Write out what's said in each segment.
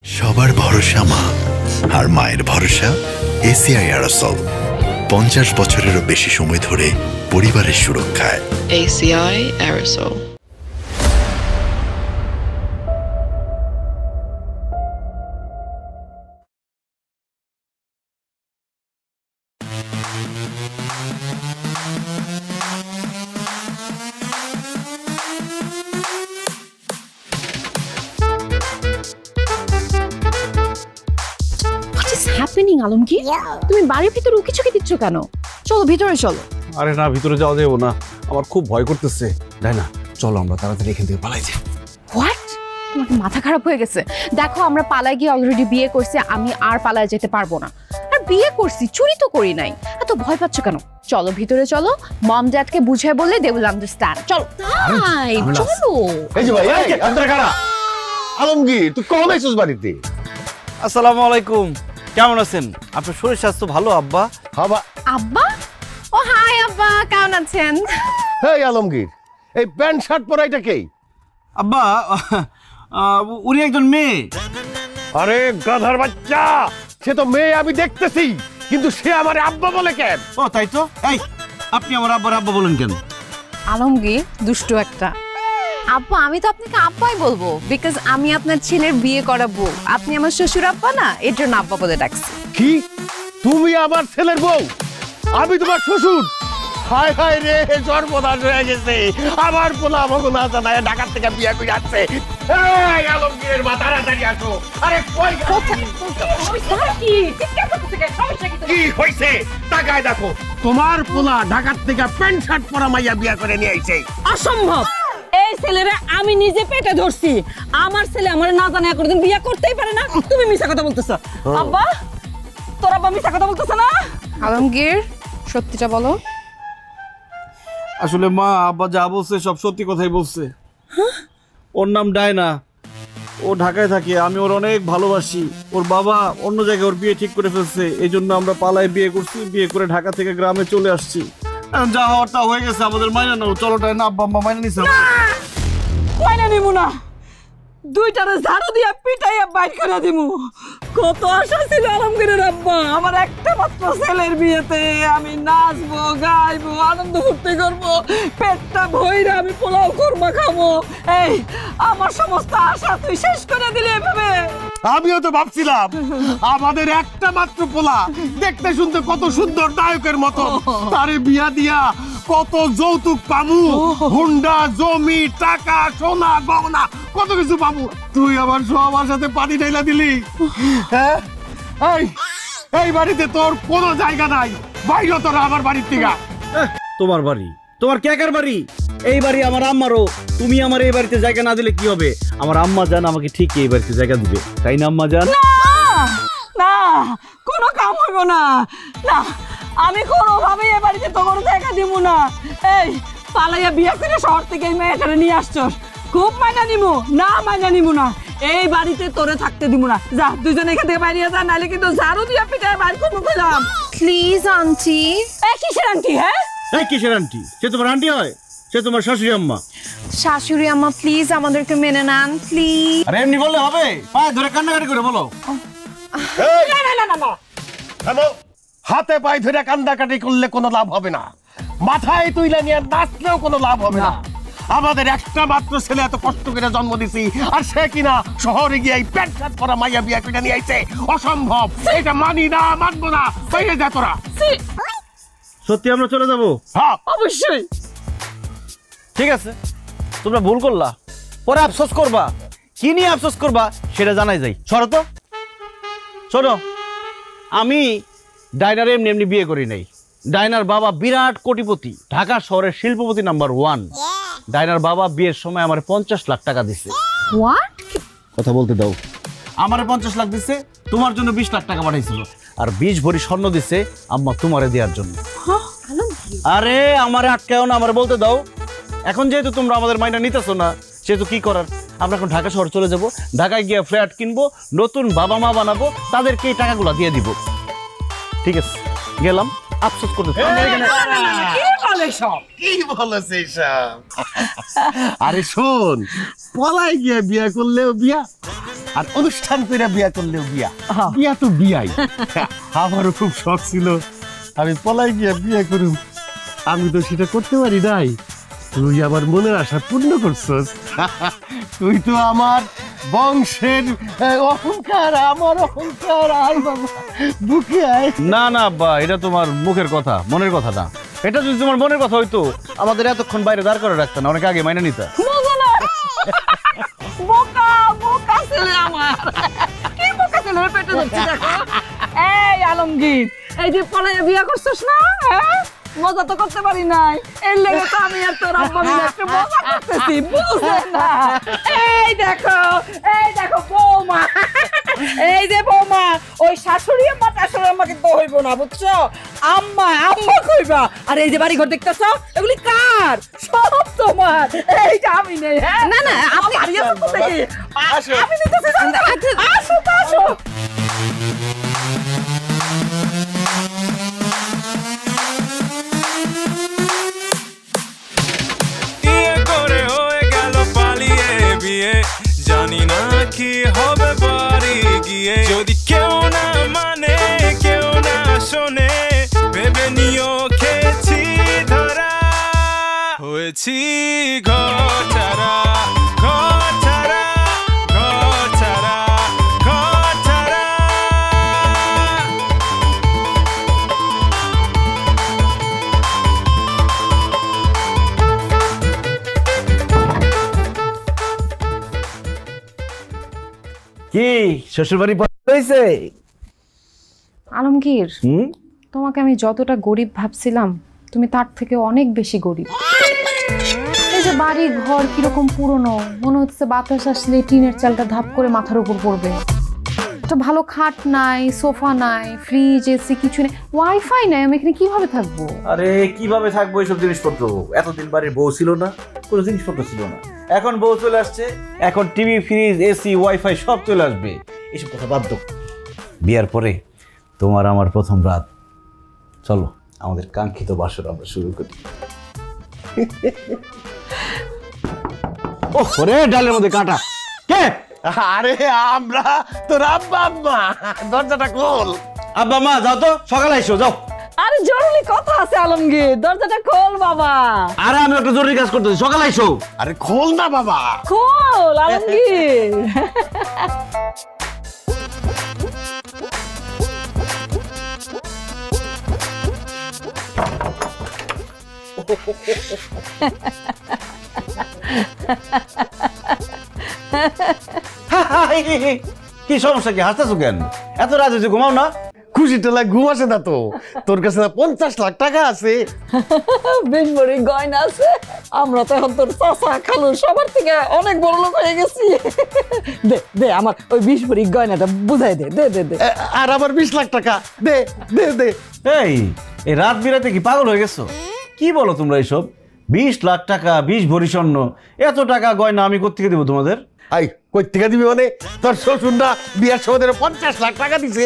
সবার ভরসা মা, আর মায়ের ভরসা এসিআই অ্যারোসল। 50 বছরেরও বেশি সময় ধরে পরিবারের সুরক্ষায়। ACI Aerosol। আলমগীর, তুমি বাড়ির ভিতরে উকি চুকি দিচ্ছ কেন? চলো ভিতরে চলো। আরে না, ভিতরে যাওয়া যাবো না, আমার খুব ভয় করতেছে। তাই না, চলো আমরা তাড়াতাড়ি এখান থেকে পালাই যাই। হোয়াট? তোমাকে মাথা খারাপ হয়ে গেছে? দেখো আমরা পালায় গিয়ে অলরেডি বিয়ে করছি, আমি আর পালায় যেতে পারবো না। আর বিয়ে করছি, চুরি তো করি নাই। এত ভয় পাচ্ছ কেন? চলো ভিতরে চলো, মম ড্যাডকে বুঝিয়ে বললে দে উইল আন্ডারস্ট্যান্ড। চলো তাই চলো। এই যে ভাই, এই আপনারা কারা? আলমগীর, তুই কখন আইছিস বাড়িতে? আসসালামু আলাইকুম, কেমন আছেন? আপনার শরীর স্বাস্থ্য ভালো আব্বা? বাবা। আব্বা? ও হাই আব্বা, কেমন আছেন? হেই আলমগীর, এই প্যান্ট শার্ট পরা এটা কে? আব্বা, উনি একজন মেয়ে। আরে গাধার বাচ্চা, সে তো মেয়ে আমি দেখতেছি, কিন্তু সে আমার আব্বা বলে কেন? ও তাই তো, এই আপনি আমার আব্বার আব্বা বলেন কেন? আলমগীর দুষ্টু একটা। আব্বা, আমি তো আপনাকে আব্বাই বলবো, বিকজ আমি আপনার ছেলের বিয়ে করাবো। আপনি আমার শ্বশুর আব্বা না, এর জন্য আব্বা বলে ডাকছি। কি? তুমি আমার ছেলের বউ, আমি তোমার শ্বশুর? হায় হায় রে, সর্বনাশ হয়ে গেছে। আমার পোলা আমাকে না জানায় ঢাকার থেকে বিয়ে করে আসছে। এই আলমগীরের মা, তাড়াতাড়ি আসো। আরে কই কি হইছে? তাকায় দেখো, তোমার পোলা ঢাকার থেকে প্যান্ট শার্ট পরা মাইয়া বিয়ে করে নিয়ে আইছে। অসম্ভব! এই ছেলেরা আমি নিজে পেটে ধরছি। আমার ছেলে আমার না জানা কোনদিন বিয়ে করতেই পারে না। তুমি মিছা কথা বলতেছো। আব্বা, তোর আব্বা মিছা কথা বলতেছ না? আলমগীর, সত্যিটা বলো। আসলে মা, আব্বা যা বলছে সব সত্যি কথাই বলছে। ওর নাম ডায়না, ও ঢাকায় থাকে, আমি ওর অনেক ভালোবাসি। ওর বাবা অন্য জায়গায় ওর বিয়ে ঠিক করে ফেলছে, এই জন্য আমরা পালায় বিয়ে করছি। বিয়ে করে ঢাকা থেকে গ্রামে চলে আসছি। যা হওয়ার তা হয়ে গেছে, আমাদের মাইনা নাও। চলো ডায়না, আব্বা আম্মা মাইনা নিছে। মাইনা নিমু না, দুইটারে ঝাড়ু দিয়া পিটাইয়া বাইর করে দিমু। কত আশা ছিল আলমগীরের আব্বা, আমার একটা মাত্র ছেলের বিয়েতে আমি নাচবো, গাইবো, আনন্দ ফুর্তি করবো, পেটটা ভইরা আমি পোলাও কোরমা খাবো। এই আমার সমস্ত আশা তুই শেষ করে দিলি এভাবে। আমিও তো ভাবছিলাম আমাদের একটা মাত্র পোলা, দেখতে শুনতে কত সুন্দর নায়কের মতো, তারে বিয়া দিয়া কত যৌতুক পামু, হুন্ডা, জমি, টাকা, সোনা, গহনা, কত কিছু পামু। তুই আমার সবার সাথে পানি ঢেলা দিলি। হ্যাঁ, এই বাড়িতে তোর কোনো জায়গা নাই, বাইরে তোরা আমার বাড়ির থেকে। তোমার বাড়ি? তোমার কেকার বাড়ি? এই বাড়ি আমার আম্মারও। তুমি আমার এই বাড়িতে জায়গা না দিলে কি হবে? আমার আম্মা জান আমাকে ঠিক এই বাড়িতে জায়গা দিবে, তাই না আম্মা জান? না, কোনো কাম হইব না। না, আমি কোনোভাবেই এ বাড়িতে তোমার জায়গা দিব না। এই পালাইয়া বিয়ে করে শহর থেকে এই মেয়েটারে নিয়ে আসছস, খুব মাইনা নিমু না, মাইনা নিমু না। এই বাড়িতে তোরে থাকতে দিব না। যা, দুজন এখান থেকে বাইরে যা, নাহলে কিন্তু ঝাড়ু দিয়া পিটায় বাইর করবো কইলাম। Please aunty. এই কিসের আন্টি? হ্যাঁ, এই কিসের আন্টি? সে তোমার আন্টি হয়? সে তোমার শাশুড়ি আম্মা। শাশুড়ি আম্মা প্লিজ আমাদেরকে মেনে নেন প্লিজ। আরে এমনি বললে হবে? পায়ে ধরে কান্নাকাটি করে বলো। না না না না, থামো। হাতে পায়ে ধরে কান্দাকাটি করলে কোনো লাভ হবে না, মাথায় তুইলা নিয়ে নাচলেও কোনো লাভ হবে না। আমাদের একটা মাত্র ছেলে, এত কষ্ট করে জন্ম দিছি, আর সে কিনা শহরে গিয়ে এই প্যান্ট শার্ট পরা মাইয়া বিয়া করে নিয়ে আইছে। অসম্ভব, এটা মানি না, মানবো না। বাইরে যা তোরা। সত্যি আমরা চলে যাবো? হ্যাঁ অবশ্যই। ঠিক আছে, তোমরা ভুল করলা, পরে আফসোস করবা। কি নিয়ে আফসোস করবা সেটা জানাই যাই। সরো তো, শোনো, আমি ডায়নার এমনি এমনি বিয়ে করি নাই। ডায়নার বাবা বিরাট কোটিপতি, ঢাকা শহরের শিল্পপতি নাম্বার 1। ডায়নার বাবা বিয়ের সময় আমার 50 লাখ টাকা দিছে। হোয়াট? কথা বলতে দাও। আমারে 50 লাখ দিছে, তোমার জন্য 20 লাখ টাকা পাঠাইছিল, আর 20 ভরি স্বর্ণ দিছে আম্মা তোমারে দেওয়ার জন্য। আরে আমারে আটকাও না, আমারে বলতে দাও। এখন যেহেতু তোমরা আমাদের মাইনা নিতেছো না, সেহেতু কি করার, আমরা এখন ঢাকা শহর চলে যাব। ঢাকায় গিয়ে ফ্ল্যাট কিনবো, নতুন বাবা মা বানাবো, তাদেরকে এই টাকাগুলো দিয়ে দিব। ঠিক আছে, গেলাম। আফসোস করতে আরে শোন, পলাই গিয়ে বিয়া করলেও বিয়া, আর অনুষ্ঠান করে বিয়া করলেও বিয়া বিয়া তো বিয়াই আমারও খুব শখ ছিল আমি পলাই গিয়া বিয়ে করুম আমি তো সেটা করতে পারি নাই তুই আমার মনের আশা পূর্ণ করছস তুই তো আমার বংশের অহংকার আমার অহংকার আয় বাবা বুকে আয় না না আব্বা, এটা তোমার মুখের কথা, মনের কথা না। এটা যদি তোমার মনের কথা হইতো আমাদের এতক্ষণ বাইরে দাঁড় করে রাখতো না, অনেক আগে মাইনে নিতা। বোকা বোকা ছেলে আমার, কি বোকা ছেলের পেটে ধরছি দেখো। এই আলমগীর, এই যে পলাইয়া বিয়া করছিস না, হ্যাঁ মজা তো করতে পারি নাই, এর লেগে তো আমি আর তোর আব্বা মিলে একটু মজা করতেছি, বুঝলে না? এই দেখো বৌমা, এই যে বৌমা, ওই শাশুড়ি আম্মা টাশুড়ি আম্মা কিন্তু হইব না, বুঝছো? আম্মা আম্মা কইবা। আর এই যে বাড়ি ঘর দেখতেছো, এগুলি কার? সব তোমার। এই যে আমি নেই, হ্যাঁ না না আপনি আমি নিতেছি, আসো তো আসো। জানি না কি হবে বাড়ি গিয়ে, যদি কেউ না মানে কেউ না শোনে, ভেবে নিও খেয়েছি ধরা, হয়েছি ঘর ছাড়া ঘর ছাড়া ঘর ছাড়া ঘর ছাড়া। কি শ্বশুর বাড়ি হয়েছে? আলমগীর, তোমাকে আমি যতটা গরিব ভাবছিলাম তুমি তার থেকে অনেক বেশি গরিব। এই যে বাড়ি ঘর কিরকম পুরনো, মনে হচ্ছে বাতাস আসলে টিনের চালটা ধাপ করে মাথার উপর পড়বে। একটা ভালো খাট নাই, সোফা নাই, ফ্রিজ এসি কিছু নেই, ওয়াইফাই নাই, আমি এখানে কিভাবে থাকবো? আরে কিভাবে থাকবো এইসব জিনিসপত্র? এতদিন বাড়ির বউ ছিল না, কোনো জিনিসপত্র ছিল না, এখন বউ চলে আসছে, এখন টিভি ফ্রিজ এসি ওয়াইফাই সব চলে আসবে। এইসব কথা বাদ দাও। বিয়ার পরে তোমার আমার প্রথম রাত, চলো আমাদের কাঙ্ক্ষিত বাসর আমরা শুরু করি। ও ওরে ডালের মধ্যে কাটা কে? আরে আমরা তোর আব্বা আম্মা, দরজাটা খোল। আব্বা মা যাও তো, সকালে এসো যাও। আরে জরুরি কথা আছে আলমগীর, দরজাটা খোল বাবা। আরে আমি একটা জরুরি কাজ করতেছি, সকালে এসো। আরে খোল না বাবা, খোল আলমগীর। কি সমস্যা, কি হাসতেছো কেন? এত রাত হয়েছে, ঘুমাও না? খুশি টেলা ঘুম আসে না তো? তোর কাছে না 50 লাখ টাকা আছে? বেশ বড় গয়না আছে, আমরা তো এখন তোর চাচা খালু সবার থেকে অনেক বড় লোক হয়ে গেছি। দে দে আমার ওই 20 ভরি গয়নাটা বুঝাই দে, দে দে দে। আর আমার 20 লাখ টাকা দে দে দে। এই রাত বিরাতে কি পাগল হয়ে গেছো? কি বলো তোমরা এইসব? 20 লাখ টাকা, 20 ভরি স্বর্ণ, এত টাকা গয়না আমি কোত্থেকে দেবো তোমাদের? আই কই থেকে দিবি মানে? তোর শ্বশুর না বিয়ার সময় 50 লাখ টাকা দিছে,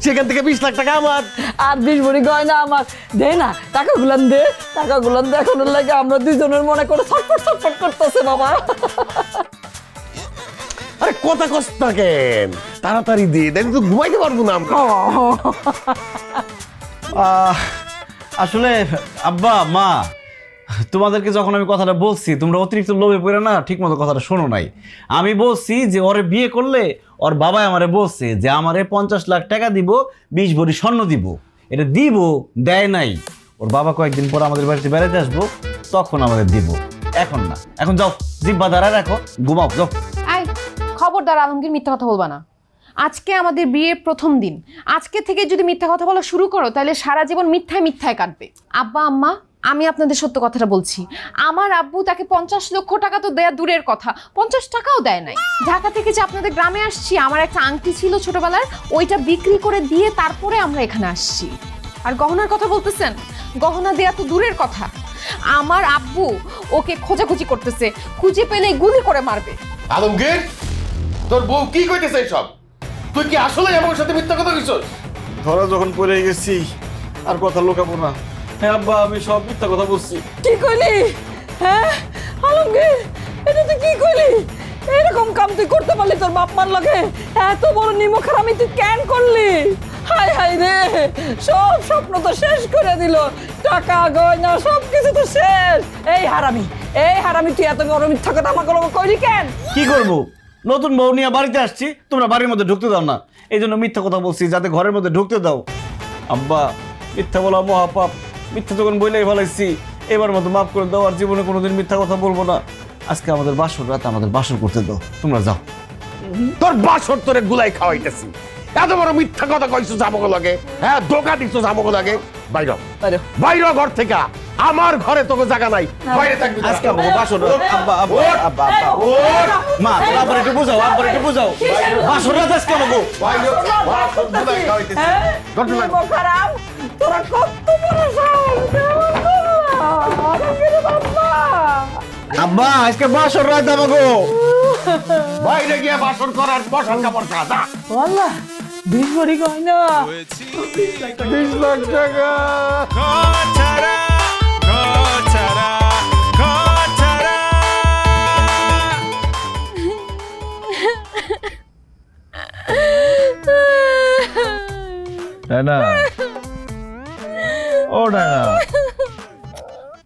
সেখান থেকে 20 লাখ টাকা আমার। আর 20 ভরি গয়না আমার। দে না টাকাগুলান দে, টাকাগুলান দে, এখন লাগে আমরা দুইজনের মনে করে ছটফট ছটফট করতেছে বাবা। আরে কথা কষ্ট না কেন, তাড়াতাড়ি দে, দেখি তো ঘুমাইতে পারবো না আমরা। আসলে আব্বা মা, তোমাদেরকে যখন আমি কথাটা বলছি তোমরা অতিরিক্ত লোভে পড়ে না ঠিক মতো কথাটা শোনো নাই। আমি বলছি যে ওরে বিয়ে করলে ওর বাবাই আমারে বলছে যে আমারে 50 লাখ টাকা দিব, 20 ভরি স্বর্ণ দিব। এটা দিব, দেয় নাই। ওর বাবা কয়েকদিন পর আমাদের বাড়িতে বেড়াতে আসবো, তখন আমাদের দিব, এখন না। এখন যাও, জিব্বা দাঁড়ায় রাখো, ঘুমাও যাও। আই খবরদার আলমগীর, মিথ্যা কথা বলবা না। আজকে আমাদের বিয়ের প্রথম দিন, আজকে থেকে যদি মিথ্যা কথা বলা শুরু করো তাহলে সারা জীবন মিথ্যায় মিথ্যায় কাটবে। আব্বা আম্মা, আমি আপনাদের সত্য কথাটা বলছি, আমার আব্বু তাকে 50 লক্ষ টাকা তো দেয়া দূরের কথা, 50 টাকাও দেয় নাই। ঢাকা থেকে যে আপনাদের গ্রামে আসছি, আমার একটা আংটি ছিল ছোটবেলার, ওইটা বিক্রি করে দিয়ে তারপরে আমরা এখানে আসছি। আর গহনার কথা বলতেছেন, গহনা দেয়া তো দূরের কথা, আমার আব্বু ওকে খোঁজাখুঁজি করতেছে, খুঁজে পেলে গুলি করে মারবে। আলমগীর, তোর বউ কি কইতেছে সব? তুই কি আসলে আমার সাথে মিথ্যা কথা কইছস? ধরা যখন পড়ে গেছি আর কথা লুকাবো না। হ্যাঁ আব্বা, আমি সব মিথ্যা কথা বলছি। কি কইলি? হ্যাঁ আলমগীর, এটা তুই কি কইলি? এরকম কাম কাম তুই করতে পারলি তোর বাপ মার লগে? এত বড় নিমক হারামি তুই কেন করলি? হায় হায় রে, সব স্বপ্ন তো শেষ করে দিল, টাকা গয়না সব কিছু তো শেষ। এই হারামি তুই এত বড় মিথ্যা কথা আমাকে কইলি কেন? কি করব, নতুন বউ নিয়ে বাড়িতে আসছি, তোমরা বাড়ির মধ্যে ঢুকতে দাও না, এই জন্য মিথ্যা কথা বলছি যাতে ঘরের মধ্যে ঢুকতে দাও। আব্বা, মিথ্যা বলা মহাপাপ, মিথ্যা যখন বইলেই ফেলাইছি, এবার মতো মাফ করে দাও, আর জীবনে কোনোদিন মিথ্যা কথা বলবো না। আজকে আমাদের বাসর রাত, আমাদের বাসর করতে দাও, তোমরা যাও। তোর বাসর তোরে গুলাই খাওয়াইতেছি, এত বড় মিথ্যা কথা কইছো আমাকে লাগে, হ্যাঁ ধোকা দিছো আমাকে লাগে। বাইরে বাইরে ঘর থেকে, আমার ঘরে তোকে জায়গা নাই, বাইরে থাকবি। আজকে আমাকে বাসর রাত। আব্বা আব্বা আব্বা আব্বা মা, আব্বার একটু বুঝাও, আব্বার একটু বুঝাও, বাসর রাত আজকে আমাকে। খারাপ, তোরা কত বড় সাহস! আব্বা আজকে বাসর রাত আমাকে, বাইরে গিয়ে বাসর করার বসার কাপড় খা। ওয়াল্লাহ 20 ভরি গয়না, 20 লাখ টাকা। না ও না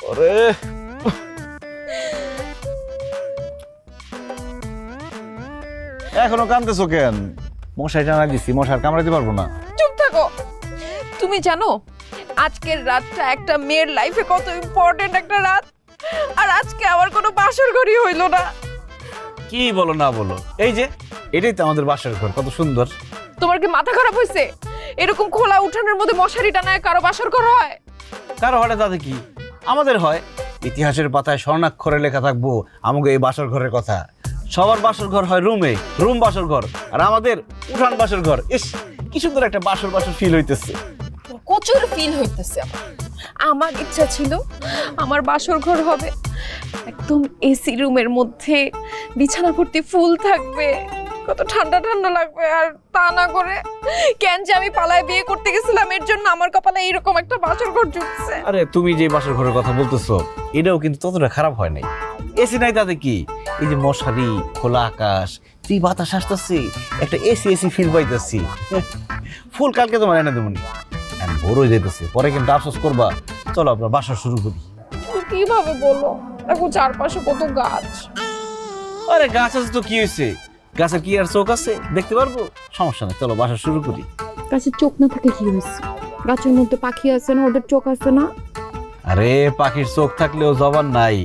ওরে, এখনো কাঁদতেছো কেন? মশাই টানা দিছি, মশার কামড়াতে পারবো না। চুপ থাকো। তুমি জানো আজকের রাতটা একটা মেয়ের লাইফে কত ইম্পর্টেন্ট একটা রাত, আর আজকে আমার কোনো বাসর ঘরই হইলো না। কি বলো না বলো, এই যে এটাই তো আমাদের বাসর ঘর, কত সুন্দর। তোমার কি মাথা খারাপ হয়েছে? এরকম খোলা উঠানের মধ্যে মশারি টানায় কারো বাসর ঘর হয়? কারো হয় তাতে কি, আমাদের হয়। ইতিহাসের পাতায় স্বর্ণাক্ষরে লেখা থাকবো আমাকে এই বাসর ঘরের কথা। সবার বাসর ঘর হয় রুমে, রুম বাসর ঘর, আর আমাদের উঠান বাসর ঘর। ইস, কি সুন্দর একটা বাসর বাসর ফিল হইতেছে। প্রচুর ফিল হইতেছে। আমার ইচ্ছা ছিল আমার বাসর ঘর হবে একদম এসি রুমের মধ্যে, বিছানা ভর্তি ফুল থাকবে, কত ঠান্ডা ঠান্ডা লাগবে। আর তা না করে কেন যে আমি পালায় বিয়ে করতে গেছিলাম, এর জন্য আমার কপালে এইরকম একটা বাসর ঘর জুটছে। আরে তুমি যে বাসর ঘরের কথা বলতেছো, এটাও কিন্তু ততটা খারাপ হয় নাই। এসি নাই তাতে কি, এই যে মশারি, খোলা আকাশ, তুই বাতাস আসতেছি, একটা এসি এসি ফিল পাইতেছি। ফুল কালকে তোমার এনে দেবো, ভোর হয়ে যাইতেছে, পরে কিন্তু আফসোস করবা। চলো আমরা বাসা শুরু করি। কিভাবে বলো, দেখো চারপাশে কত গাছ। আরে গাছ আছে তো কি হয়েছে, গাছের কি আর চোখ আছে, দেখতে পারবো, সমস্যা নেই, চলো বাসা শুরু করি। গাছের চোখ না থাকে কি হয়েছে? গাছের মধ্যে পাখি আছে না, ওদের চোখ আছে না? আরে পাখির চোখ থাকলেও জবান নাই,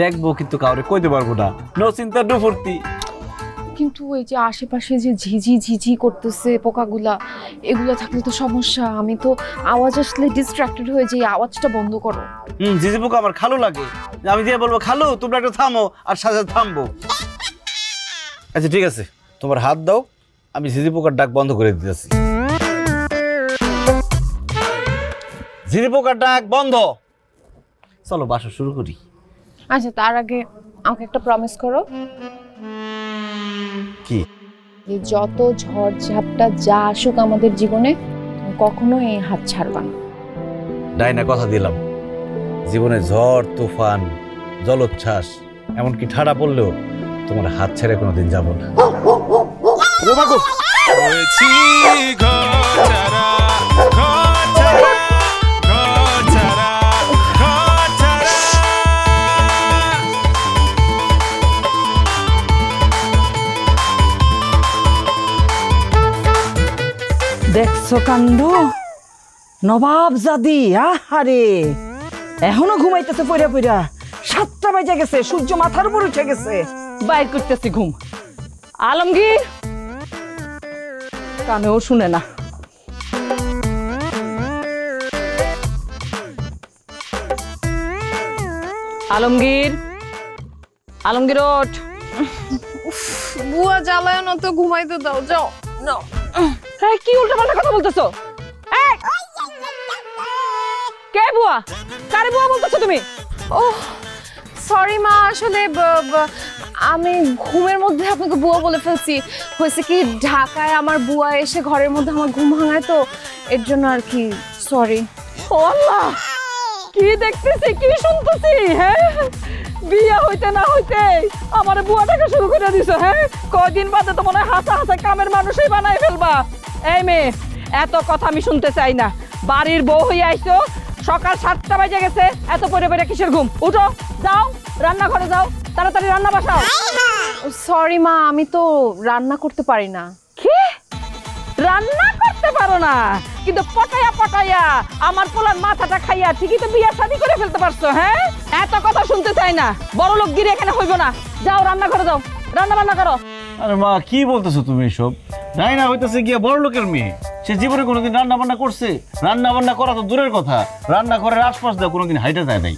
দেখবো কিন্তু কাউরে কইতে পারবো না, নো চিন্তা ডু ফুর্তি। কিন্তু ওই যে আশেপাশে যে ঝিঝি ঝিঝি করতেছে পোকাগুলা, এগুলা থাকলে তো সমস্যা। আমি তো আওয়াজ আসলে ডিস্ট্রাক্টেড হয়ে যাই, আওয়াজটা বন্ধ করো। ঝিঝি পোকা আমার খালু লাগে, আমি দিয়ে বলবো খালু তোমরা একটু থামো, আর সাথে থামবো। আচ্ছা ঠিক আছে, তোমার হাত দাও, আমি ঝিঝি পোকার ডাক বন্ধ করে দিতেছি। ঝিঝি পোকার ডাক বন্ধ, চলো বাসা শুরু করি। আচ্ছা তার আগে আমাকে একটা প্রমিস করো। কি? যত ঝড় ঝাপটা যা আসুক আমাদের জীবনে, কখনো এই হাত ছাড়বা না। ডাইনা কথা দিলাম, জীবনে ঝড় তুফান জলোচ্ছ্বাস এমনকি ঠাড়া পড়লেও তোমার হাত ছেড়ে কোনোদিন যাব না। দেখছো কাণ্ড, নবাব জাদি। আহারে এখনো ঘুমাইতেছে পইরা পইরা, 7টা বাজে গেছে, সূর্য মাথার উপর উঠে গেছে, বাইর করতেছি ঘুম। আলমগীর কানেও শুনে না। আলমগীর, আলমগীর ওঠ। বুয়া জ্বালায় না তো, ঘুমাইতে দাও, যাও নাও। কি উল্টাপাল্টা কথা বলতেছো? কে বুয়া? কারে বুয়া বলতেছো তুমি? ও সরি মা, আসলে আমি ঘুমের মধ্যে আপনাকে বুয়া বলে ফেলছি। হয়েছে কি, ঢাকায় আমার বুয়া এসে ঘরের মধ্যে আমার ঘুম ভাঙায় তো, এর জন্য আর কি, সরি। ও আল্লাহ, কি দেখতেছি কি শুনতেছি, হ্যাঁ বিয়ে হইতে না হইতে আমার বুয়া টাকা শুরু করে দিছো। হ্যাঁ, কয়দিন বাদে তো মনে হয় হাসা হাসা কামের মানুষই বানাই ফেলবা। এই মেয়ে, এত কথা আমি শুনতে চাই না। বাড়ির বউ হয়ে আইছো, সকাল 7টা বাজে গেছে, এত পরে পরে কিসের ঘুম? উঠো, যাও রান্নাঘরে যাও, তাড়াতাড়ি রান্না বসাও। সরি মা, আমি তো রান্না করতে পারি না। কি রান্না করতে পারো না? কিন্তু পটাইয়া পটাইয়া আমার পোলার মাথাটা খাইয়া ঠিকই তো বিয়ে শাদী করে ফেলতে পারছো। হ্যাঁ, এত কথা শুনতে চাই না। বড় লোক গিরে এখানে হইব না। যাও রান্নাঘরে যাও, রান্না বান্না করো। আরে মা, কি বলতেছো তুমি এসব? ডাইনা হইতেছে গিয়া বড় লোকের মেয়ে, সে জীবনে কোনোদিন রান্না বান্না করছে? রান্না বান্না করা তো দূরের কথা, রান্নাঘরের আশপাশ দিয়ে কোনোদিন হাইটা যায় নাই।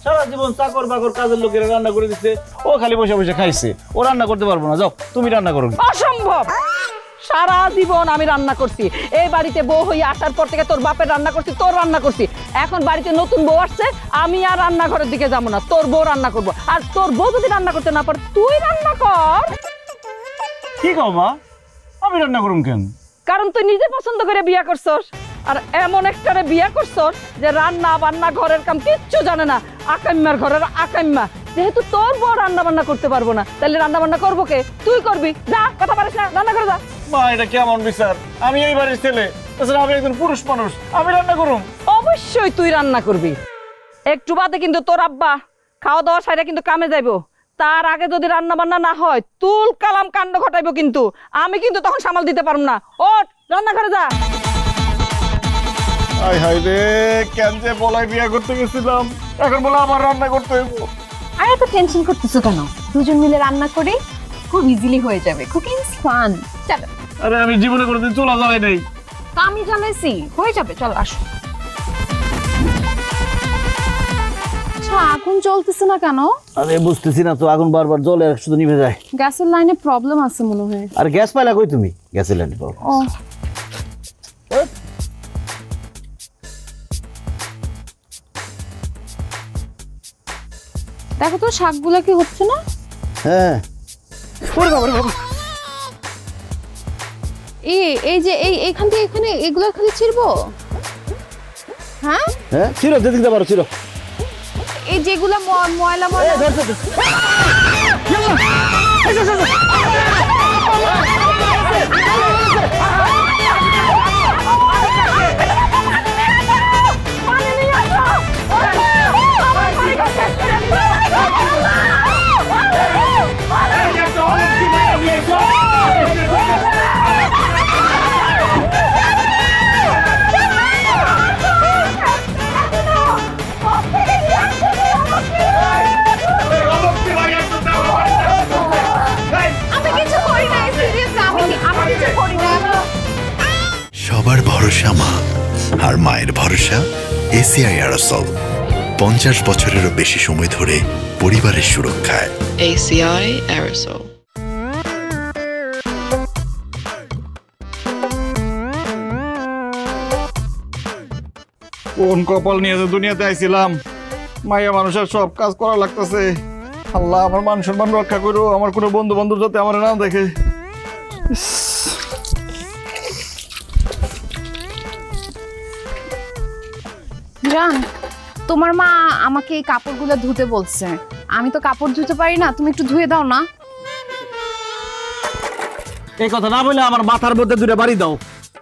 সারা জীবন চাকর বাকর কাজের লোকেরা রান্না করে দিচ্ছে, ও খালি বসে বসে খাইছে। ও রান্না করতে পারবো না, যাও তুমি রান্না করো। অসম্ভব! সারা জীবন আমি রান্না করছি। এই বাড়িতে বউ হয়ে আসার পর থেকে তোর বাপের রান্না করছি, তোর রান্না করছি। এখন বাড়িতে নতুন বউ আসছে, আমি আর রান্নাঘরের দিকে যাবো না, তোর বউ রান্না করবো। আর তোর বউ যদি রান্না করতে না পারে, তুই রান্না কর। কি কও মা? আমি রান্না করুম কেন? কারণ তুই নিজে পছন্দ করে বিয়া করছস, আর এমন একটারে বিয়া করছস যে রান্না বান্না ঘরের কাম কিচ্ছু জানে না, আকাম্মার ঘরের আকাম্মা। যেহেতু তোর বউ রান্না বান্না করতে পারবো না, তাহলে রান্না বান্না করবো কে? তুই করবি। যা, কথা পারিস না, রান্না করে যা। মা, এটা কেমন বিচার? আমি এই বাড়ির ছেলে, তাছাড়া আমি একজন পুরুষ মানুষ, আমি রান্না করুম? অবশ্যই তুই রান্না করবি। একটু বাদে কিন্তু তোর আব্বা খাওয়া দাওয়া সাইডে কিন্তু কামে যাইবো। তার আগে যদি রান্না বান্না না হয়, তুল কালাম কাণ্ড ঘটাইবো কিন্তু। আমি কিন্তু তখন সামাল দিতে পারবো না। ওঠ, রান্না করে যা। হাই হাই রে, কেন যে বলাই বিয়ে করতে গেছিলাম, এখন বলে আমার রান্না করতে হইব। আর এত টেনশন করতেছো কেন? দুজন মিলে রান্না করে খুব ইজিলি হয়ে যাবে। Cooking is fun. চলো। আরে আমি জীবনে কোনোদিন চুলা জ্বালাই নাই। আমি জ্বালাইছি, হয়ে যাবে। চলো আসো। আচ্ছা, আগুন জ্বলতেছে না কেন? আরে বুঝতেছি না তো, আগুন বারবার জ্বলে শুধু নিভে যায়। গ্যাসের লাইনে প্রবলেম আছে মনে হয়। আর গ্যাস পাইলা কই তুমি? গ্যাসের লাইনে পাও? ও, দেখো তো শাকগুলা কি হচ্ছে না? হ্যাঁ। এই যে এইখান থেকে এখানে এগুলো খালি ছিড়বো? হ্যাঁ হ্যাঁ, ছিড়ো, দিতে পারো, ছিড়ো। এই যেগুলো ময়লা ময়লা। সবার ভরসা মা, আর মায়ের ভরসা এসিআই অ্যারোসল। 50 বছরেরও বেশি সময় ধরে পরিবারের সুরক্ষায়। ACI Aerosol. কোন কপাল নিয়ে তো দুনিয়াতে আইছিলাম, মাইয়া মানুষের সব কাজ করা লাগতেছে। আল্লাহ আমার মান সম্মান রক্ষা করো, আমার কোনো বন্ধু বান্ধব যাতে আমার নাম দেখে। জান, তোমার মা আমাকে এই কাপড়গুলো ধুতে বলছে। আমি তো কাপড় ধুতে পারি না, তুমি একটু ধুয়ে দাও না। এই কথা না বলে আমার মাথার মধ্যে দুটো বাড়ি দাও।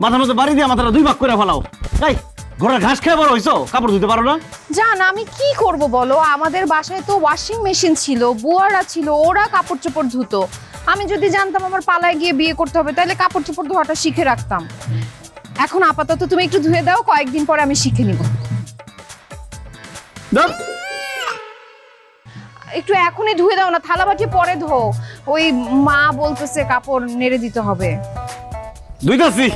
মাথার মধ্যে বাড়ি দিয়ে মাথাটা 2 ভাগ করে ফেলাও। এই ঘোড়ার ঘাস খেয়ে বড় হইছো, কাপড় ধুতে পারো না? জান, আমি কি করব বলো? আমাদের বাসায় তো ওয়াশিং মেশিন ছিল, বুয়ারা ছিল, ওরা কাপড় চোপড় ধুতো। আমি যদি জানতাম আমার পালায় গিয়ে বিয়ে করতে হবে, তাহলে কাপড় চোপড় ধোয়াটা শিখে রাখতাম। এখন আপাতত তুমি একটু ধুয়ে দাও, কয়েকদিন পরে আমি শিখে নিব। একটু এখনই ধুয়ে দাও না, থালা বাটি পরে ধো। ওই মা বলতেছে কাপড় নেড়ে দিতে হবে। ধুইতাছি।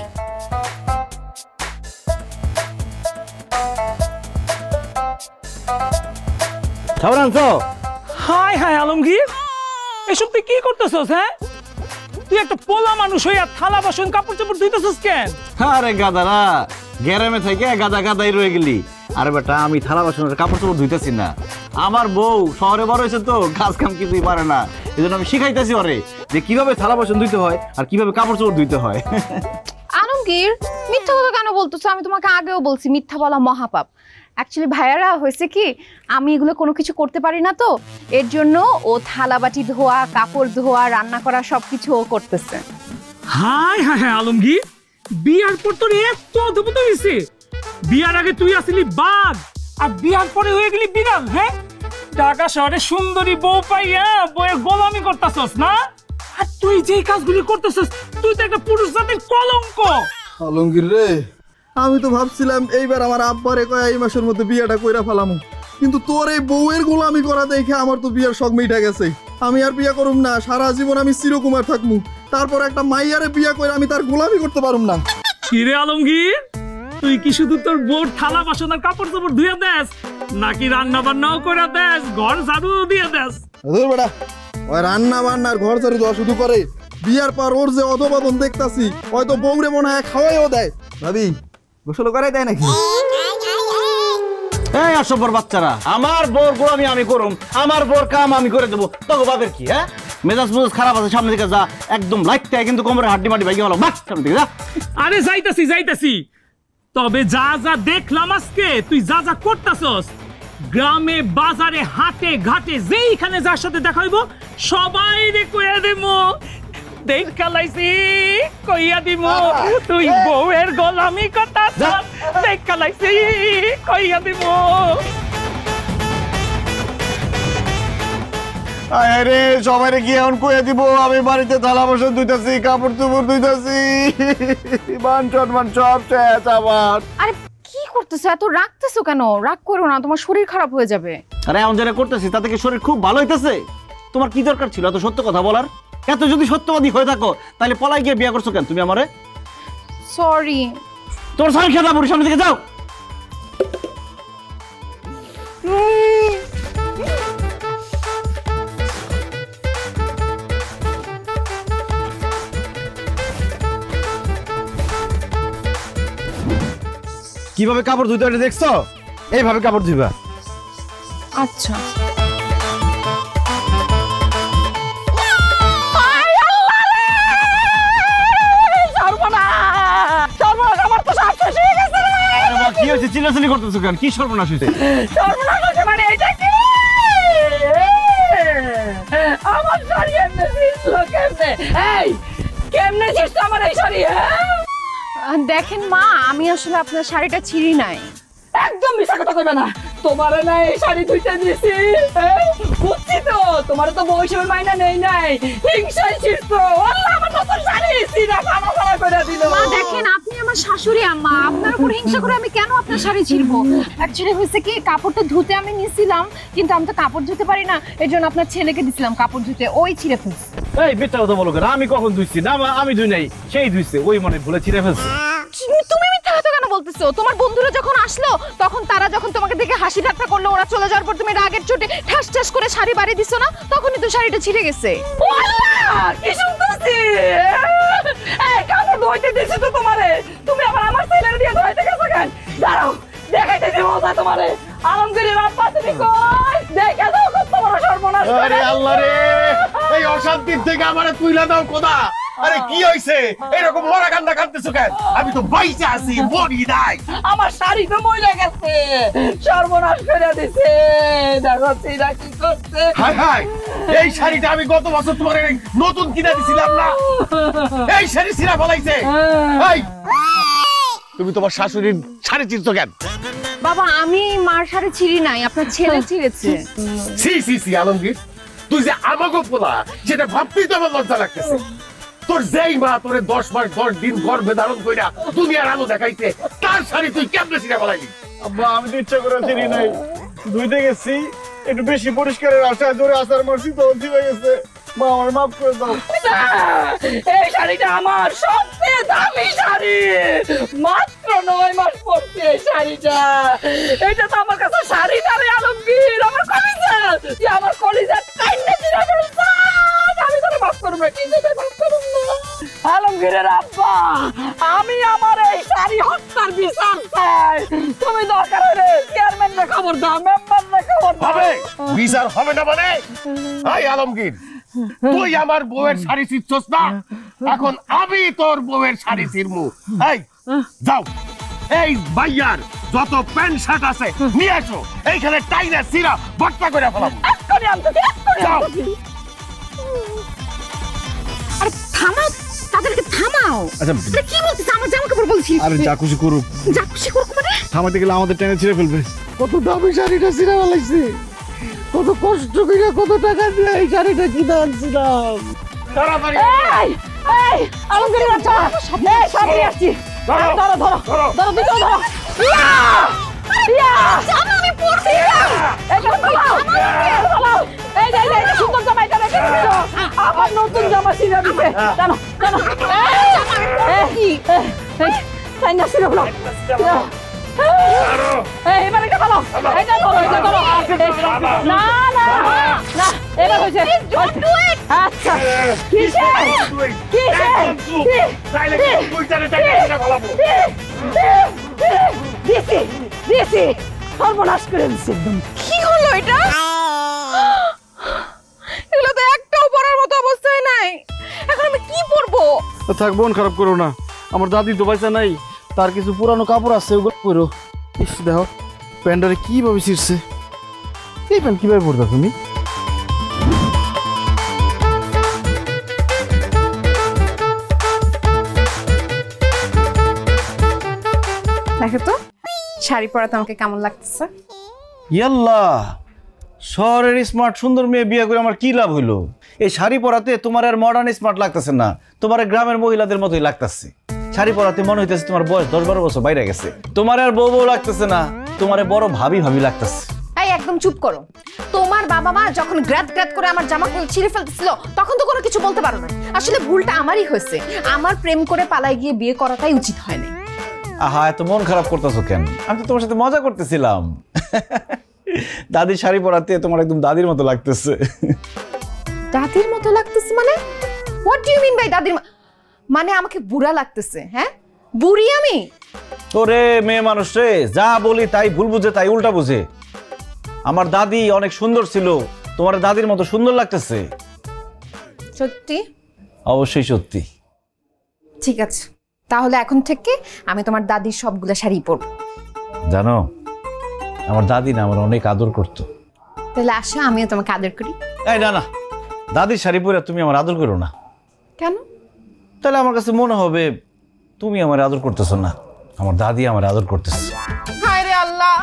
খাবার আনছো? হাই হাই আলমগীর, এসব তুই কি করতেছস? হ্যাঁ, তুই একটা পোলা মানুষ হইয়া থালা বাসন কাপড় চোপড় ধুইতেছস কেন? আরে গাদারা, গ্রামে থেকে গাদা গাদাই রয়ে গেলি। আরে বেটা, আমি থালা বাসনের কাপড় চোপড় ধুইতেছি না। আমার বউ শহরে বড় হয়েছে তো, কাজ কাম কিছুই পারে না। এই জন্য আমি শিখাইতেছি ওরে যে কিভাবে থালা বাসন ধুইতে হয় আর কিভাবে কাপড় চোপড় ধুইতে হয়। আলমগীর, মিথ্যা কথা কেন বলতেছো? আমি তোমাকে আগেও বলছি মিথ্যা বলা মহাপাপ। অ্যাকচুয়ালি ভাইয়ারা হয়েছে কি আমি এগুলো কোনো কিছু করতে পারি না তো, এর জন্য ও থালাবাটি ধোয়া, কাপড় ধোয়া, রান্না করা সবকিছু ও করতেছে। হাই হাই হাই আলমগীর, বিয়ার পর তোর এত অদ্ভুত হয়েছে। বিয়ার আগে তুই আসলি বাঘ, আর বিয়ার পরে হয়ে গেলি বিড়াল। হ্যাঁ, ঢাকা শহরে সুন্দরী বউ পাইয়া বউয়ের গোলামি করতেছস না? আর তুই যেই কাজগুলি করতেছস, তুই তো একটা পুরুষ জাতির কলঙ্ক। আলমগীর রে, আমি তো ভাবছিলাম এইবার আমার আব্বারে কয় এই মাসের মধ্যে বিয়েটা কইরা ফেলামু, কিন্তু তোর এই বউয়ের গোলামি করা দেখে আমার তো বিয়ের শখ মিটা গেছে। আমি আর বিয়া করুম না, সারা জীবন আমি চিরকুমার থাকমু। তারপর একটা মাইয়ারে বিয়া করে আমি তার গোলামি করতে পারুম না। কি রে আলমগীর, তুই কি শুধু তোর বউর থালা বাসন আর কাপড় চোপড় ধুয়ে দেস, নাকি রান্না বান্নাও করে দেস, ঘর ঝাড়ু দিয়ে দেস? ধর বেটা, ওই রান্না বান্নার ঘর ঝাড়ু দেওয়া শুধু করে, বিয়ার পর ওর যে অধপতন দেখতাছি, হয়তো বউরে মনে হয় খাওয়াইও দেয়। ভাবি গোসল করাই দেয় নাকি? এই অসভ্যর বাচ্চারা, আমার বউর গোলামি আমি করুম, আমার বউর কাম আমি করে দেবো, তখন বাপের কি? হ্যাঁ, মেজাজ মেজাজ খারাপ আছে, সামনে দিকে যা, একদম লাইটটা কিন্তু কোমরে হাড্ডি মাড্ডি ভাই গেল, বাস সামনে দিকে যা। আরে যাইতাছি যাইতাছি, তবে যা যা দেখলাম আজকে, তুই যা যা করতাছস, গ্রামে বাজারে হাটে ঘাটে যেইখানে যার সাথে দেখা হইব সবাই রে কইয়া দেবো, দেখা লাইছি কইয়া দিব তুই বউয়ের গোলামি করতাছস, দেখা লাইছি কইয়া দিব। আরে সবাইরে গিয়ে এখন কইয়া দিব আমি বাড়িতে থালা বাসন ধুইতাছি, কাপড় চোপড় ধুইতাছি, মান সম্মান সব শেষ আমার। আরে কি করতেছো, এত রাখতেছো কেন? রাগ করো না, তোমার শরীর খারাপ হয়ে যাবে। আরে এমন যারা করতেছি তাতে কি শরীর খুব ভালো হইতেছে? তোমার কি দরকার ছিল এত সত্য কথা বলার? এত যদি সত্যবাদী হয়ে থাকো তাহলে পলাই গিয়ে বিয়ে করছো কেন তুমি আমারে? সরি। তোর সঙ্গে খেলা বুড়ি, সামনে দিকে যাও। কিভাবে কাপড় ধুইতে হয় দেখছো? এইভাবে কাপড় ধুইবা। আচ্ছা। কি হয়েছে? চিল্লাচিল্লি করতেছো কেন? কি সর্বনাশ হয়েছে? সর্বনাশ হয়েছে মানে এটা কি? আমার শাড়ি এমনি ছিঁড়লো কেমনে? এই কেমনে ছিঁড়ছো আমার এই শাড়ি? দেখেন মা, আমি আসলে আপনার শাড়িটা ছিঁড়ি নাই। একদম মিশা কথা কইবে না, তোমারে না এই শাড়ি ধুইতে দিছি, বুঝছি তো তোমার তো বউ হিসেবে মাইনা নেই নাই, হিংসায় ছিড়ছো। আল্লাহ আমার নতুন শাড়ি ছিঁড়া ফানা ফানা করে দিল। মা দেখেন, আপনি আমার শাশুড়ি আম্মা, আপনার উপর হিংসা করে আমি কেন আপনার শাড়ি ছিঁড়বো? অ্যাকচুয়ালি হয়েছে কি, কাপড়টা ধুতে আমি নিছিলাম, কিন্তু আমি তো কাপড় ধুতে পারি না, এর জন্য আপনার ছেলেকে দিছিলাম কাপড় ধুতে, ওই ছিঁড়ে ফেলছে। এই মিথ্যা কথা বলো কেন? আমি কখন ধুইছি? না আমি ধুই নাই, সেই ধুইছে, ওই মনে ভুলে ছিঁড়ে ফেলছে। তুমি মিথ্যা কথা কেন বলতেছো? তোমার বন্ধুরা যখন আসলো, তখন তারা যখন তোমাকে দেখে হাসি ঠাট্টা করলো, ওরা চলে যাওয়ার পর তুমি রাগের চোটে ঠাস ঠাস করে শাড়ি বাড়ি দিছো না, তখনই তো শাড়িটা ছিঁড়ে গেছে। কি শুনতেছি? এই কাপড় ধুইতে দিছি তো তোমারে, তুমি আবার আমার ছেলের দিয়ে ধুইতে গেছো কেন? দাঁড়াও দেখাইতেছি মজা তোমারে। আলমগীরের আব্বা তুমি কই? দেখে দাও কত বড় সর্বনাশ। আরে আল্লাহ রে, এই অশান্তির থেকে আমারে তুইলা দাও খোদা। আরে কি হইছে? এরকম মরা কান্না কাঁদতেছো কেন? আমি তো বাইচা আছি, মরি নাই। আমার শাড়ি তো মইলা গেছে, সর্বনাশ করে দিছে। দেখো চিরা কি করছে। হায় হায়, এই শাড়িটা আমি গত বছর তোমার নতুন কিনা দিছিলাম না, এই শাড়ি ছিঁড়া ফলাইছে। এই তুমি তোমার শাশুড়ির শাড়ি চিরছো কেন? বাবা, আমি মার শাড়ি ছিঁড়ি নাই, আপনার ছেলে ছিঁড়েছে। সি সি সি আলমগীর, তুই যে আমাকে পোলা সেটা ভাবতেই তো আমার লজ্জা লাগতেছে। তোর যেই মা তোরে 10 মাস 10 দিন গর্ভে ধারণ কইরা দুনিয়ার আলো দেখাইছে, তার শাড়ি তুই কেমনে ছিঁড়া ফলাইলি? আব্বা আমি তো ইচ্ছা করে ছিঁড়ি নাই, ধুইতে গেছি, একটু বেশি পরিষ্কারের আশায় জোরে আসার মারছি তো ছিঁড়ে গেছে। মা আমার মাফ করে দাও। এই শাড়িটা আমার সবচেয়ে দামি শাড়ি, মাত্র 9 মাস পরছে এই শাড়িটা। এটা তো আমার কাছে শাড়ি না রে আলমগীর, আমার কলিজা। তুই আমার কলিজা টাইনে ছিঁড়ে ফেলছিস, আমি তোরে মাফ করব না, কিন্তু মাফ করব না। আলমগীরের আব্বা, আমি আমার এই শাড়ি হত্যার বিচার চাই। তুমি দরকার হলে চেয়ারম্যানকে খবর দাও, মেম্বারকে খবর দাও। হবে বিচার হবে না মানে? এই আলমগীর, তুই আমার বউয়ের শাড়ি ছিঁড়ছস না, এখন আমি তোর বউয়ের শাড়ি ছিঁড়বো। এই যাও এই ভাইয়ার যত প্যান্ট শার্ট আছে নিয়ে আসো, এইখানে টাইনা সিরা বট্টা করে ফেলাবো। এক্ষুনি আনতেছি, এক্ষুনি যাও। আনতেছি। আরে থামাও, তাদেরকে থামাও। আচ্ছা। আরে কি বলছিস? আমার জামা কাপড় বলছিস? আরে যা খুশি করুক, যা খুশি করুক মানে? থামাতে গেলে আমাদের টেনে ছিঁড়ে ফেলবে। কত দামি শাড়িটা সিরা ফেলাইছে, কত কষ্ট করে কত টাকা দিয়ে এই শাড়িটা কিনে আনছিলাম। তাড়াতাড়ি এই, এই, আলমগীরের বাচ্চা, এই, সব নিয়ে আসছি। ধরো, ধরো, ধরো, ধরো, দুটো ধরো। ইয়া! ইয়া! আমি পড়ছি। এখানে ফেলাও, ফেলাও। এই যে, এই যে, সুন্দর জামা, এটা রেখে দিছো। আমার নতুন জামা ছিঁড়ে দিছে। জানো, জানো। এই, এই, টাইনা ছিঁড়ে ফেলাও। এই, এবার এটা ফেলাও। এটা ধরো, এটা ধরো। না, না, না, এবার হয়েছে। আচ্ছা, কিসের? কিসের? দিছি, দিছি। সর্বনাশ করে দিছি একদম। কি হলো এটা? এগুলো তো একটাও পরার মতো অবস্থায় নাই। এখন আমি কি পরবো? থাক, মন খারাপ করো না, আমার দাদি তো পয়সা নাই, তার কিছু পুরানো কাপড় আছে, ওগুলো পরো। ইস, দেখো প্যান্টটারে কিভাবে ছিঁড়ছে। এই প্যান্ট কিভাবে পরতো তুমি? দেখো তো শাড়ি পরাতে আমাকে কেমন লাগতেছে। ইয়াল্লা, শহরের স্মার্ট সুন্দর মেয়ে বিয়ে করে আমার কি লাভ হইলো? এই শাড়ি পরাতে তোমার আর মডার্ন স্মার্ট লাগতেছে না, তোমার গ্রামের মহিলাদের মতোই লাগতেছে। শাড়ি পরাতে মনে হইতেছে তোমার বয়স 10-12 বছর বাইরে গেছে। তোমার আর বউ বউ লাগতেছে না, তোমার বড় ভাবি ভাবি লাগতেছে। এই একদম চুপ করো। তোমার বাবা মা যখন গ্রাদ গ্রাদ করে আমার জামা ছিঁড়ে ফেলতেছিল তখন তো কোনো কিছু বলতে পারো না। আসলে ভুলটা আমারই হয়েছে, আমার প্রেম করে পালায় গিয়ে বিয়ে করাটাই উচিত হয় না। আহা, এত মন খারাপ করতেছো কেন? আমি তো তোমার সাথে মজা করতেছিলাম। দাদির শাড়ি পরাতে তোমার একদম দাদির মতো লাগতেছে। দাদির মতো লাগতেছে মানে? What do you mean by দাদির? মানে আমাকে বুড়া লাগতেছে? হ্যাঁ, বুড়ি আমি? ওরে মেয়ে মানুষ রে, যা বলি তাই ভুল বুঝে, তাই উল্টা বুঝে। আমার দাদি অনেক সুন্দর ছিল, তোমার দাদির মতো সুন্দর লাগতেছে। সত্যি? অবশ্যই সত্যি। ঠিক আছে, তাহলে এখন থেকে আমি তোমার দাদির সবগুলো শাড়ি পরবো। জানো, আমার দাদি না আমার অনেক আদর করতো। তাহলে আসো আমিও তোমাকে আদর করি। এই না না, দাদির শাড়ি পরে তুমি আমার আদর করো না। কেন? তাহলে আমার কাছে মনে হবে তুমি আমার আদর করতেছো না, আমার দাদি আমার আদর করতেছে। হায় রে আল্লাহ,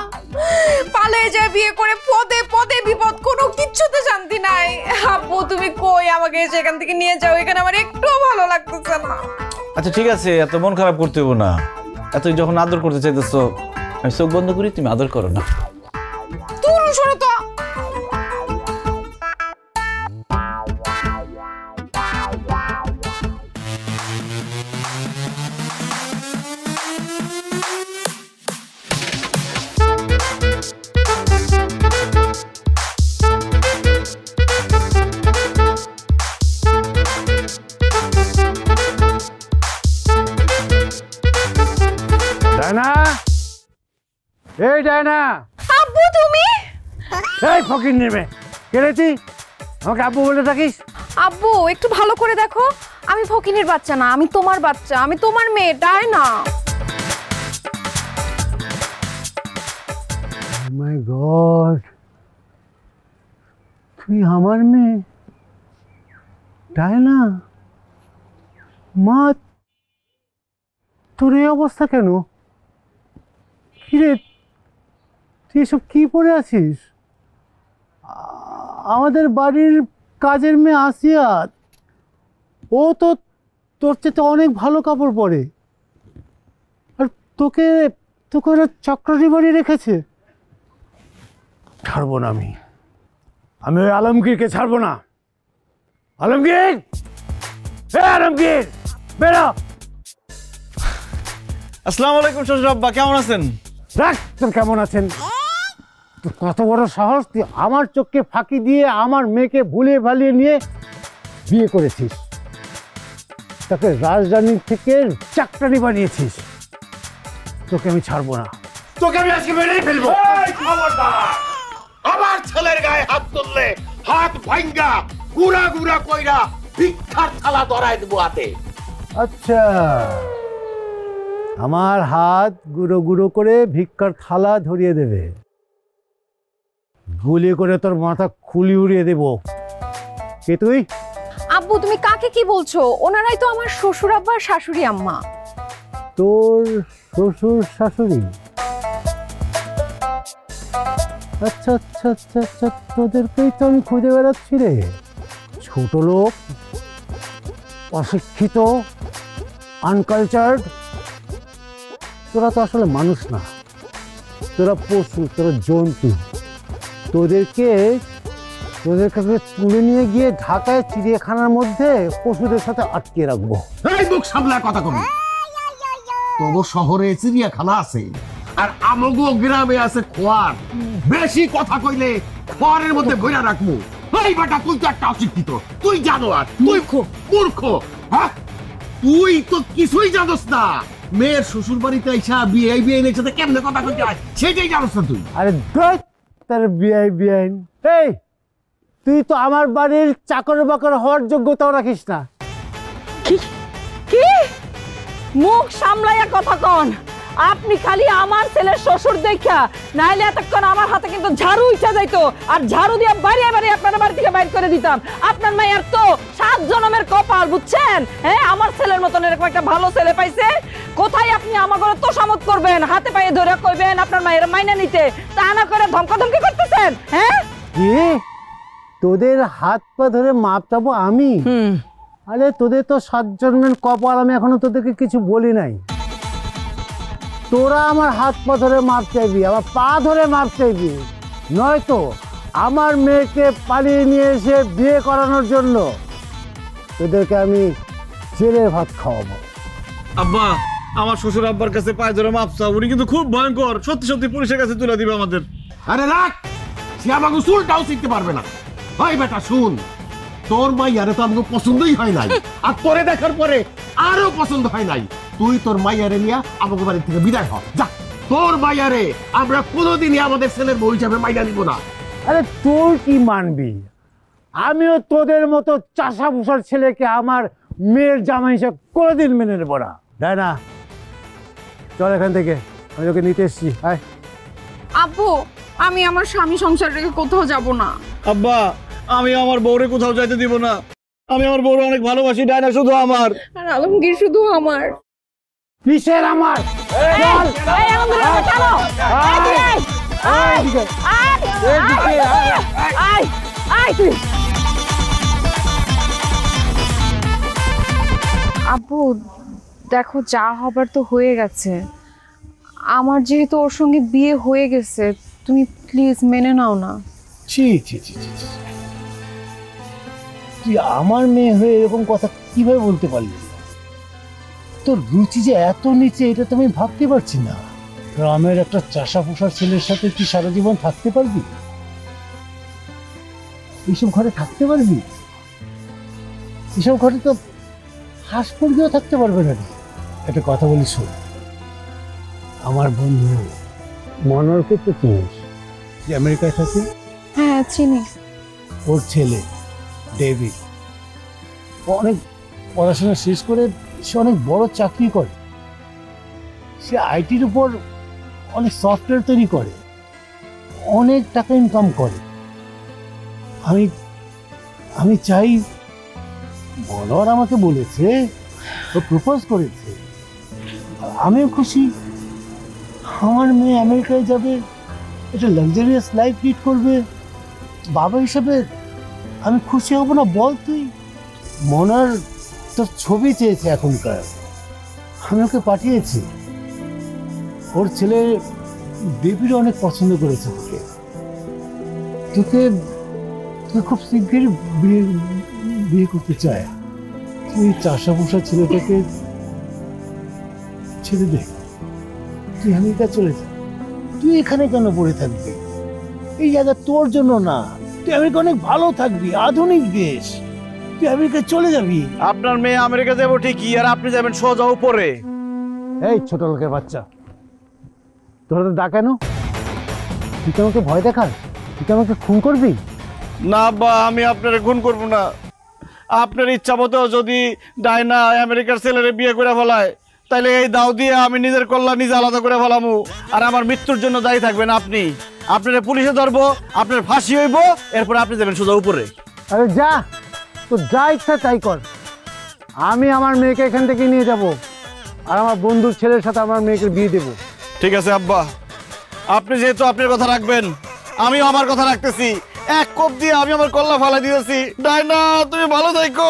পালিয়ে যায় বিয়ে করে, পদে পদে বিপদ, কোনো কিচ্ছুতে শান্তি নাই। আব্বু তুমি কই, আমাকে সেখান থেকে নিয়ে যাও, এখানে আমার একটুও ভালো লাগতেছে না। আচ্ছা ঠিক আছে, এত মন খারাপ করতে হবো না। এত যখন আদর করতে চাইতেছো, আমি চোখ বন্ধ করি, তুমি আদর করো না। তুই সরো তো। ডায়না, এই ডায়না, আব্বু তুমি? এই ফকির নেবে কেড়েছি, আমাকে আব্বু বলে থাকিস? আব্বু একটু ভালো করে দেখো, আমি ফকিনের বাচ্চা না, আমি তোমার বাচ্চা, আমি তোমার মেয়ে ডায়না। মাই গড, তুই আমার মেয়ে ডায়না? মা, তোর এই অবস্থা কেন? কিরে, তুই এসব কি পরে আছিস? আমাদের বাড়ির কাজের মেয়ে আসিয়া, ও তো তোর চেয়ে অনেক ভালো কাপড় পরে, আর তোকে তোকে ওরা চক্রারি বাড়ি রেখেছে। ছাড়বো না আমি ওই আলমগীরকে ছাড়বো না। আলমগীর, আলমগীর বেরো। আসসালামু আলাইকুম শ্বশুর আব্বা, কেমন আছেন? রাখ, তোর কেমন আছেন? তোর কত বড় সাহস, তুই আমার চোখকে ফাঁকি দিয়ে আমার মেয়েকে ভুলিয়ে ভালিয়ে নিয়ে বিয়ে করেছিস, তাকে রাজধানী থেকে চাকরানি বানিয়েছিস। তোকে আমি ছাড়বো না, তোকে আমি আজকে মেরেই ফেলবো। আমার ছেলের গায়ে হাত তুললে হাত ভাঙ্গা গুড়া গুড়া কইরা ভিক্ষার থালা ধরায় দেবো হাতে। আচ্ছা, আমার হাত গুঁড়ো গুঁড়ো করে ভিক্ষার থালা ধরিয়ে দেবে, গুলি করে তোর মাথা খুলি উড়িয়ে দেব। কে তুই? আব্বু তুমি কাকে কি বলছো? ওনারাই তো আমার শ্বশুর আব্বা আর শাশুড়ি আম্মা। তোর শ্বশুর শাশুড়ি? আচ্ছা আচ্ছা আচ্ছা আচ্ছা, তোদেরকেই তো আমি খুঁজে বেড়াচ্ছি রে। ছোট লোক, অশিক্ষিত, আনকালচার্ড। তোরা তো আসলে মানুষ না, তোরা পশু, তোরা জন্তু। তোদেরকে তুলে নিয়ে গিয়ে ঢাকায় চিড়িয়াখানার মধ্যে পশুদের সাথে আটকে রাখবো। এই মুখ সামলা কথা কম। তবু শহরে চিড়িয়াখানা আছে আর আমগো গ্রামে আছে খোয়ার। বেশি কথা কইলে খোয়ারের মধ্যে ভইরা রাখবো। এই বেটা তুই তো একটা অশিক্ষিত, তুই জানোয়ার, তুই মূর্খ। হ্যাঁ, তুই তো কিছুই জানোস না। মেয়ের শ্বশুর বাড়িতে আইসা বিয়ে এর সাথে কেমনে কথা কইতে হয় সেটাই জানোস না তুই। আরে দেখ তার বিআই। এই তুই তো আমার বাড়ির চাকর বাকর হওয়ার যোগ্যতাও রাখিস না। কি কি মুখ সামলাইয়া কথা কন। আপনি খালি আমার ছেলের শ্বশুর দেখা, নাইলে এতক্ষণ আমার হাতে কিন্তু ঝাড়ু উঠে যাইতো, আর ঝাড়ু দিয়ে বাড়িয়ে বাড়িয়ে আপনার বাড়ি থেকে বাইর করে দিতাম। আপনার মায়ের তো 7 জন্মের কপাল, বুঝছেন? হ্যাঁ, আমার ছেলের মতন এরকম একটা ভালো ছেলে পাইছে। কোথায় আপনি আমার ঘরে তোষামত করবেন, হাতে পায়ে ধরে কইবেন আপনার মায়ের মাইনা নিতে, তা না করে ধমকাধমকি করতেছেন। হ্যাঁ, কি তোদের হাত পা ধরে মাপ চাবো আমি? আরে তোদের তো 7 জন্মের কপাল, আমি এখনো তোদেরকে কিছু বলি নাই। তোরা আমার হাত পা ধরে মাপ চাইবি, আমার পা ধরে মাপ চাইবি, নয়তো আমার মেয়েকে পালিয়ে নিয়ে এসে বিয়ে করানোর জন্য তোদেরকে আমি জেলের ভাত খাওয়াবো। আব্বা, আমার শ্বশুর আব্বার কাছে পায়ে ধরে মাপ চাও, উনি কিন্তু খুব ভয়ঙ্কর, সত্যি সত্যি পুলিশের কাছে তুলে দিবে আমাদের। আরে রাখ, সে আমাকে চুলটাও শিখতে পারবে না। ভাই বেটা শুন, তোর মাইয়ারে তো আমাকে পছন্দই হয় নাই, আর তোরে দেখার পরে আরো পছন্দ হয় নাই। তুই তোর মাইয়ারে নিয়ে আমাকে বাড়ি থেকে বিদায় হ, যা। তোর মাইয়ারে আমরা কোনোদিনই আমাদের ছেলের বউ হিসাবে মাইনা নিব না। আরে তোর কি মানবি? আমিও তোদের মতো চাষা ভুষার ছেলেকে আমার মেয়ের জামাই হিসাবে কোনোদিন মেনে নেব না। তাই না? চল এখান থেকে, আমি তোকে নিতে এসছি। আব্বু আমি আমার স্বামী সংসার রেখে কোথাও যাব না। আব্বা, আমি আমার বউরে কোথাও যাইতে দিব না। আমি আমার বউরে অনেক ভালোবাসি, ডায়না শুধু আমার, আর আলমগীর শুধু আমার। কিসের আমার? চল এই আলমগীর চলো। আব্বু দেখো, যা হবার তো হয়ে গেছে। আমার যেহেতু ওর সঙ্গে বিয়ে হয়ে গেছে, তুমি প্লিজ মেনে নাও না। ছি ছি ছি ছি, তুই আমার মেয়ে হয়ে এরকম কথা কিভাবে বলতে পারলি? তোর রুচি যে এত নিচে, এটা তো আমি ভাবতে পারছি না। গ্রামের একটা চাষা পোষার ছেলের সাথে তুই সারা জীবন থাকতে পারবি? এইসব ঘরে থাকতে পারবি? এসব ঘরে তো হাঁস মুরগিও থাকতে পারবে না। একটা কথা বলি শোন, আমার বন্ধু মনোরকে তো চিনিস, যে আমেরিকায় থাকে? হ্যাঁ চিনি। ওর ছেলে ডেভিড অনেক পড়াশোনা শেষ করে সে অনেক বড় চাকরি করে। সে আইটির উপর অনেক সফটওয়্যার তৈরি করে, অনেক টাকা ইনকাম করে। আমি চাই, মনোহর আমাকে বলেছে ও প্রপোজ করেছে, আমিও খুশি। আমার মেয়ে আমেরিকায় যাবে, একটা লাক্সারিয়াস লাইফ লিড করবে, বাবা হিসাবে আমি খুশি হব না বল তুই? মনার তোর ছবি চেয়েছে এখনকার, আমি ওকে পাঠিয়েছি। ওর ছেলে বেবিরও অনেক পছন্দ করেছে তোকে। তোকে খুব শীঘ্রই বিয়ে করতে চায়। তুই চাষা পোষা ছেলেটাকে ছেড়ে দে, তুই আমেরিকা চলে যা। তুই এখানে কেন পড়ে থাকবি? এই জায়গা তোর জন্য না। তুই আমেরিকা অনেক ভালো থাকবি, আধুনিক দেশ, তুই আমেরিকায় চলে যাবি। আপনার মেয়ে আমেরিকা যাবো ঠিকই, আর আপনি যাবেন সোজা উপরে। এই ছোট লোকের বাচ্চা, তোরা তো ডাকেন, তুই তো আমাকে ভয় দেখাস, তুই তো আমাকে খুন করবি? না বা, আমি আপনার খুন করব না। আপনার ইচ্ছা মতো যদি ডায়না আমেরিকার ছেলেরে বিয়ে করে ফেলায়, তাহলে এই দাও দিয়ে আমি নিজের কল্যাণ নিজে আলাদা করে ফেলামু, আর আমার মৃত্যুর জন্য দায়ী থাকবেন আপনি। আপনার পুলিশে ধরবো, আপনার ফাঁসি হইব, এরপর আপনি যাবেন সোজা উপরে। আরে যা, তো যা ইচ্ছা তাই কর। আমি আমার মেয়েকে এখান থেকে নিয়ে যাব, আর আমার বন্ধুর ছেলের সাথে আমার মেয়েকে বিয়ে দেবো। ঠিক আছে আব্বা, আপনি যেহেতু আপনার কথা রাখবেন, আমিও আমার কথা রাখতেছি। এক কোপ দিয়ে আমি আমার কল্লা ফালাই দিয়েছি। ডাইনা, তুমি ভালো থাকো।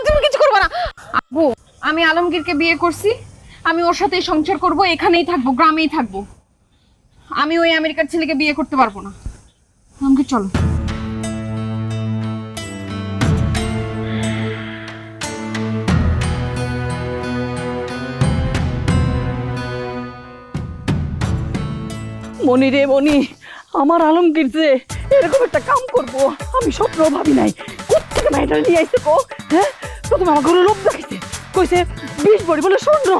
তুমি কিছু করবে না আব্বু। আমি আলমগীরকে বিয়ে করছি, আমি ওর সাথেই সংসার করব, এখানেই থাকবো, গ্রামেই থাকবো। আমি ওই আমেরিকার ছেলেকে বিয়ে করতে পারবো না। আলমগীর চলো। মনি রে মনি, আমার আলমগীর যে এরকম একটা কাম করবো আমি স্বপ্ন ভাবি নাই। কোথেকে মেয়েটা নিয়ে আইছে কো? হ্যাঁ, প্রথমে আমার ঘরে লোভ দেখাইছে, কইছে 20 ভরি বলে স্বর্ণ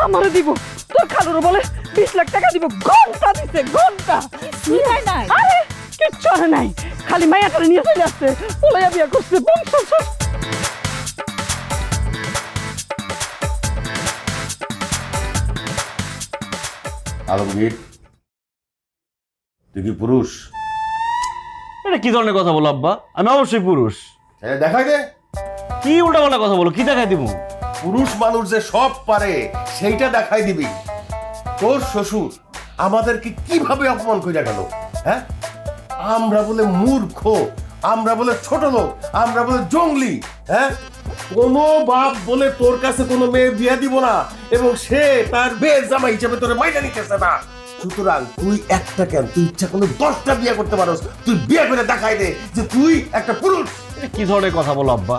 আমারে দিব, তোর খালুরও বলে 20 লাখ টাকা দিব। ঘন্টা দিছে, ঘন্টা। আরে কিচ্ছু হয় নাই, খালি মায়াটা নিয়ে চলে আসছে, পলাইয়া বিয়া করছে। বংশ আলমগীর, তুই কি পুরুষ? এটা কি ধরনের কথা বলো আব্বা? আমি অবশ্যই পুরুষ। দেখাই দে। কি উল্টাপাল্টা কথা বলো? কি দেখাই দিব? পুরুষ মানুষ যে সব পারে সেইটা দেখাই দিবি। তোর শ্বশুর আমাদেরকে কিভাবে অপমান করে গেল। হ্যাঁ, আমরা বলে মূর্খ, আমরা বলে ছোট লোক, আমরা বলে জঙ্গলি। হ্যাঁ, কোনো বাপ বলে তোর কাছে কোনো মেয়ে বিয়ে দিব না, এবং সে তার বিয়ের জামাই হিসেবে তোরে মাইনে নিতেছে না। সুতরাং তুই একটা কেন, তুই ইচ্ছা করলে 10টা বিয়ে করতে পারোস। তুই বিয়ে করে দেখাই দে যে তুই একটা পুরুষ। কি ধরনের কথা বলো আব্বা?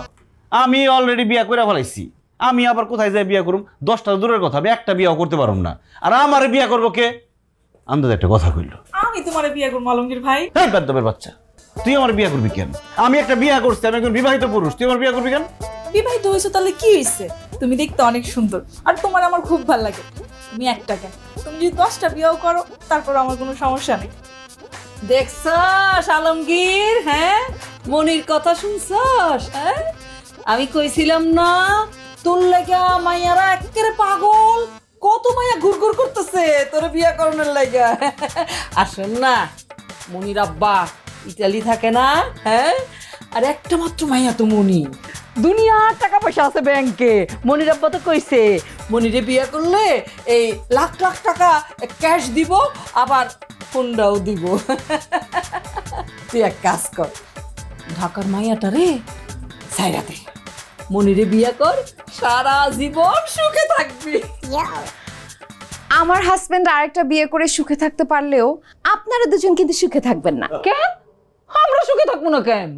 আমি অলরেডি বিয়ে করে ফেলাইছি। আমি আবার কোথায় যাই বিয়ে করুম? 10টা দূরের কথা, আমি একটা বিয়েও করতে পারুম না। আর আমারে বিয়ে করবো কে? আন্দাজ একটা কথা কইল। আমি তোমারে বিয়ে করব আলমগীর ভাই। এই বেদবের বাচ্চা, তুই আমার বিয়ে করবি কেন? আমি একটা বিয়ে করছি, আমি একজন বিবাহিত পুরুষ, তুই আমার বিয়ে করবি কেন? বিবাহিত হয়েছো তাহলে কি হয়েছে? তুমি দেখতে অনেক সুন্দর, আর তোমার আমার খুব ভালো লাগে। তুমি একটা কেন, তুমি যদি 10টা বিয়েও করো তারপর আমার কোনো সমস্যা নেই। দেখছস আলমগীর? হ্যাঁ, মনির কথা শুনছস? হ্যাঁ, আমি কইছিলাম না তোর লাগা মাইয়ারা একেবারে পাগল, কত মাইয়া ঘুরঘুর করতেছে তোর বিয়ে করানোর লাগা। আসল না, মনির আব্বা ইতালি থাকে না? হ্যাঁ, আর একটা মাত্র মাইয়া তো মনি, দুনিয়ার টাকা পয়সা আছে ব্যাংকে। মনির আব্বা তো কইছে মনিরে বিয়ে করলে এই লাখ লাখ টাকা ক্যাশ দিব, আবার ফোনটাও দিব। তুই এক কাজ কর, ঢাকার মাইয়াটা রে সাইরাতে মনিরে বিয়ে কর, সারা জীবন সুখে থাকবি। আমার হাজবেন্ড আরেকটা বিয়ে করে সুখে থাকতে পারলেও আপনারা দুজন কিন্তু সুখে থাকবেন না। কেন আমরা সুখে থাকবো না কেন?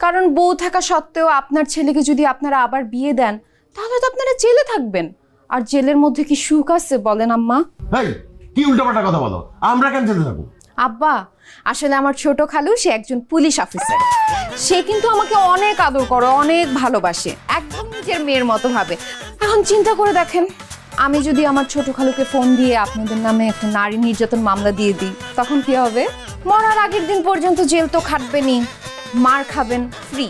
কারণ বউ থাকা সত্ত্বেও আপনার ছেলেকে যদি আপনারা আবার বিয়ে দেন, তাহলে তো আপনারা জেলে থাকবেন। আর জেলের মধ্যে কি সুখ আছে বলেন আম্মা? এই কি উল্টাপাল্টা কথা বলো? আমরা কেন জেলে থাকবো? আব্বা, আসলে আমার ছোট খালু সে একজন পুলিশ অফিসার। সে কিন্তু আমাকে অনেক আদর করে, অনেক ভালোবাসে, একদম নিজের মেয়ের মতো ভাবে। এখন চিন্তা করে দেখেন, আমি যদি আমার ছোট খালুকে ফোন দিয়ে আপনাদের নামে একটা নারী নির্যাতন মামলা দিয়ে দিই, তখন কি হবে? মরার আগের দিন পর্যন্ত জেল তো খাটবেনই, মার খাবেন ফ্রি।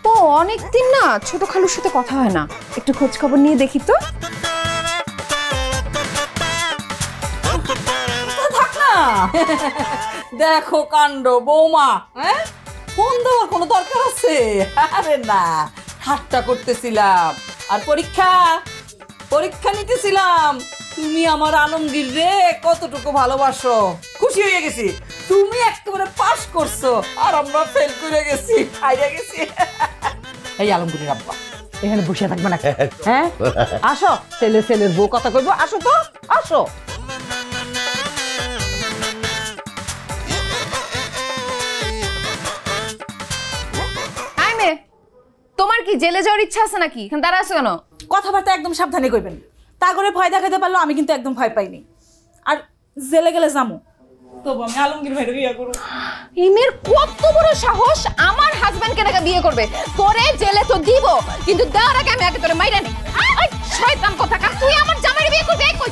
ও অনেক দিন না ছোট খালুর সাথে কথা হয় না, একটু খোঁজ খবর নিয়ে দেখি তো। দেখো কাণ্ড বৌমা, হ্যাঁ, ফোন দেওয়ার কোনো দরকার আছে? আরে না, ঠাট্টা করতেছিলাম। আর পরীক্ষা নিতেছিলাম। তুমি আমার আলমগীর রে কতটুকু ভালোবাসো, খুশি হয়ে গেছি। তুমি একেবারে পাস করছো আর আমরা ফেল করে গেছি, হাইরা গেছি। এই আলমগীরের আব্বা এখানে বসে থাকবে না? হ্যাঁ, আসো, ছেলের বউ কথা কইবো, আসো তো, আসো। তোমার কি জেলে যাওয়ার ইচ্ছা আছে নাকি? এখানে দাঁড়া আছো কেন? কথাবার্তা একদম সাবধানে কইবেন। তা করে ভয় দেখাতে পারলো, আমি কিন্তু একদম ভয় পাইনি। আর জেলে গেলে যামু, তবু আমি আলমগীর ভাইরে বিয়ে করব। ইমের কত বড় সাহস আমার হাজবেন্ডকে নাকি বিয়ে করবে? তোরে জেলে তো দিব, কিন্তু দেওয়ার আগে আমি আগে তোরে মাইরা নেই। ওই শয়তান কোথাকার, তুই আমার জামাইরে বিয়ে করবি? এই কই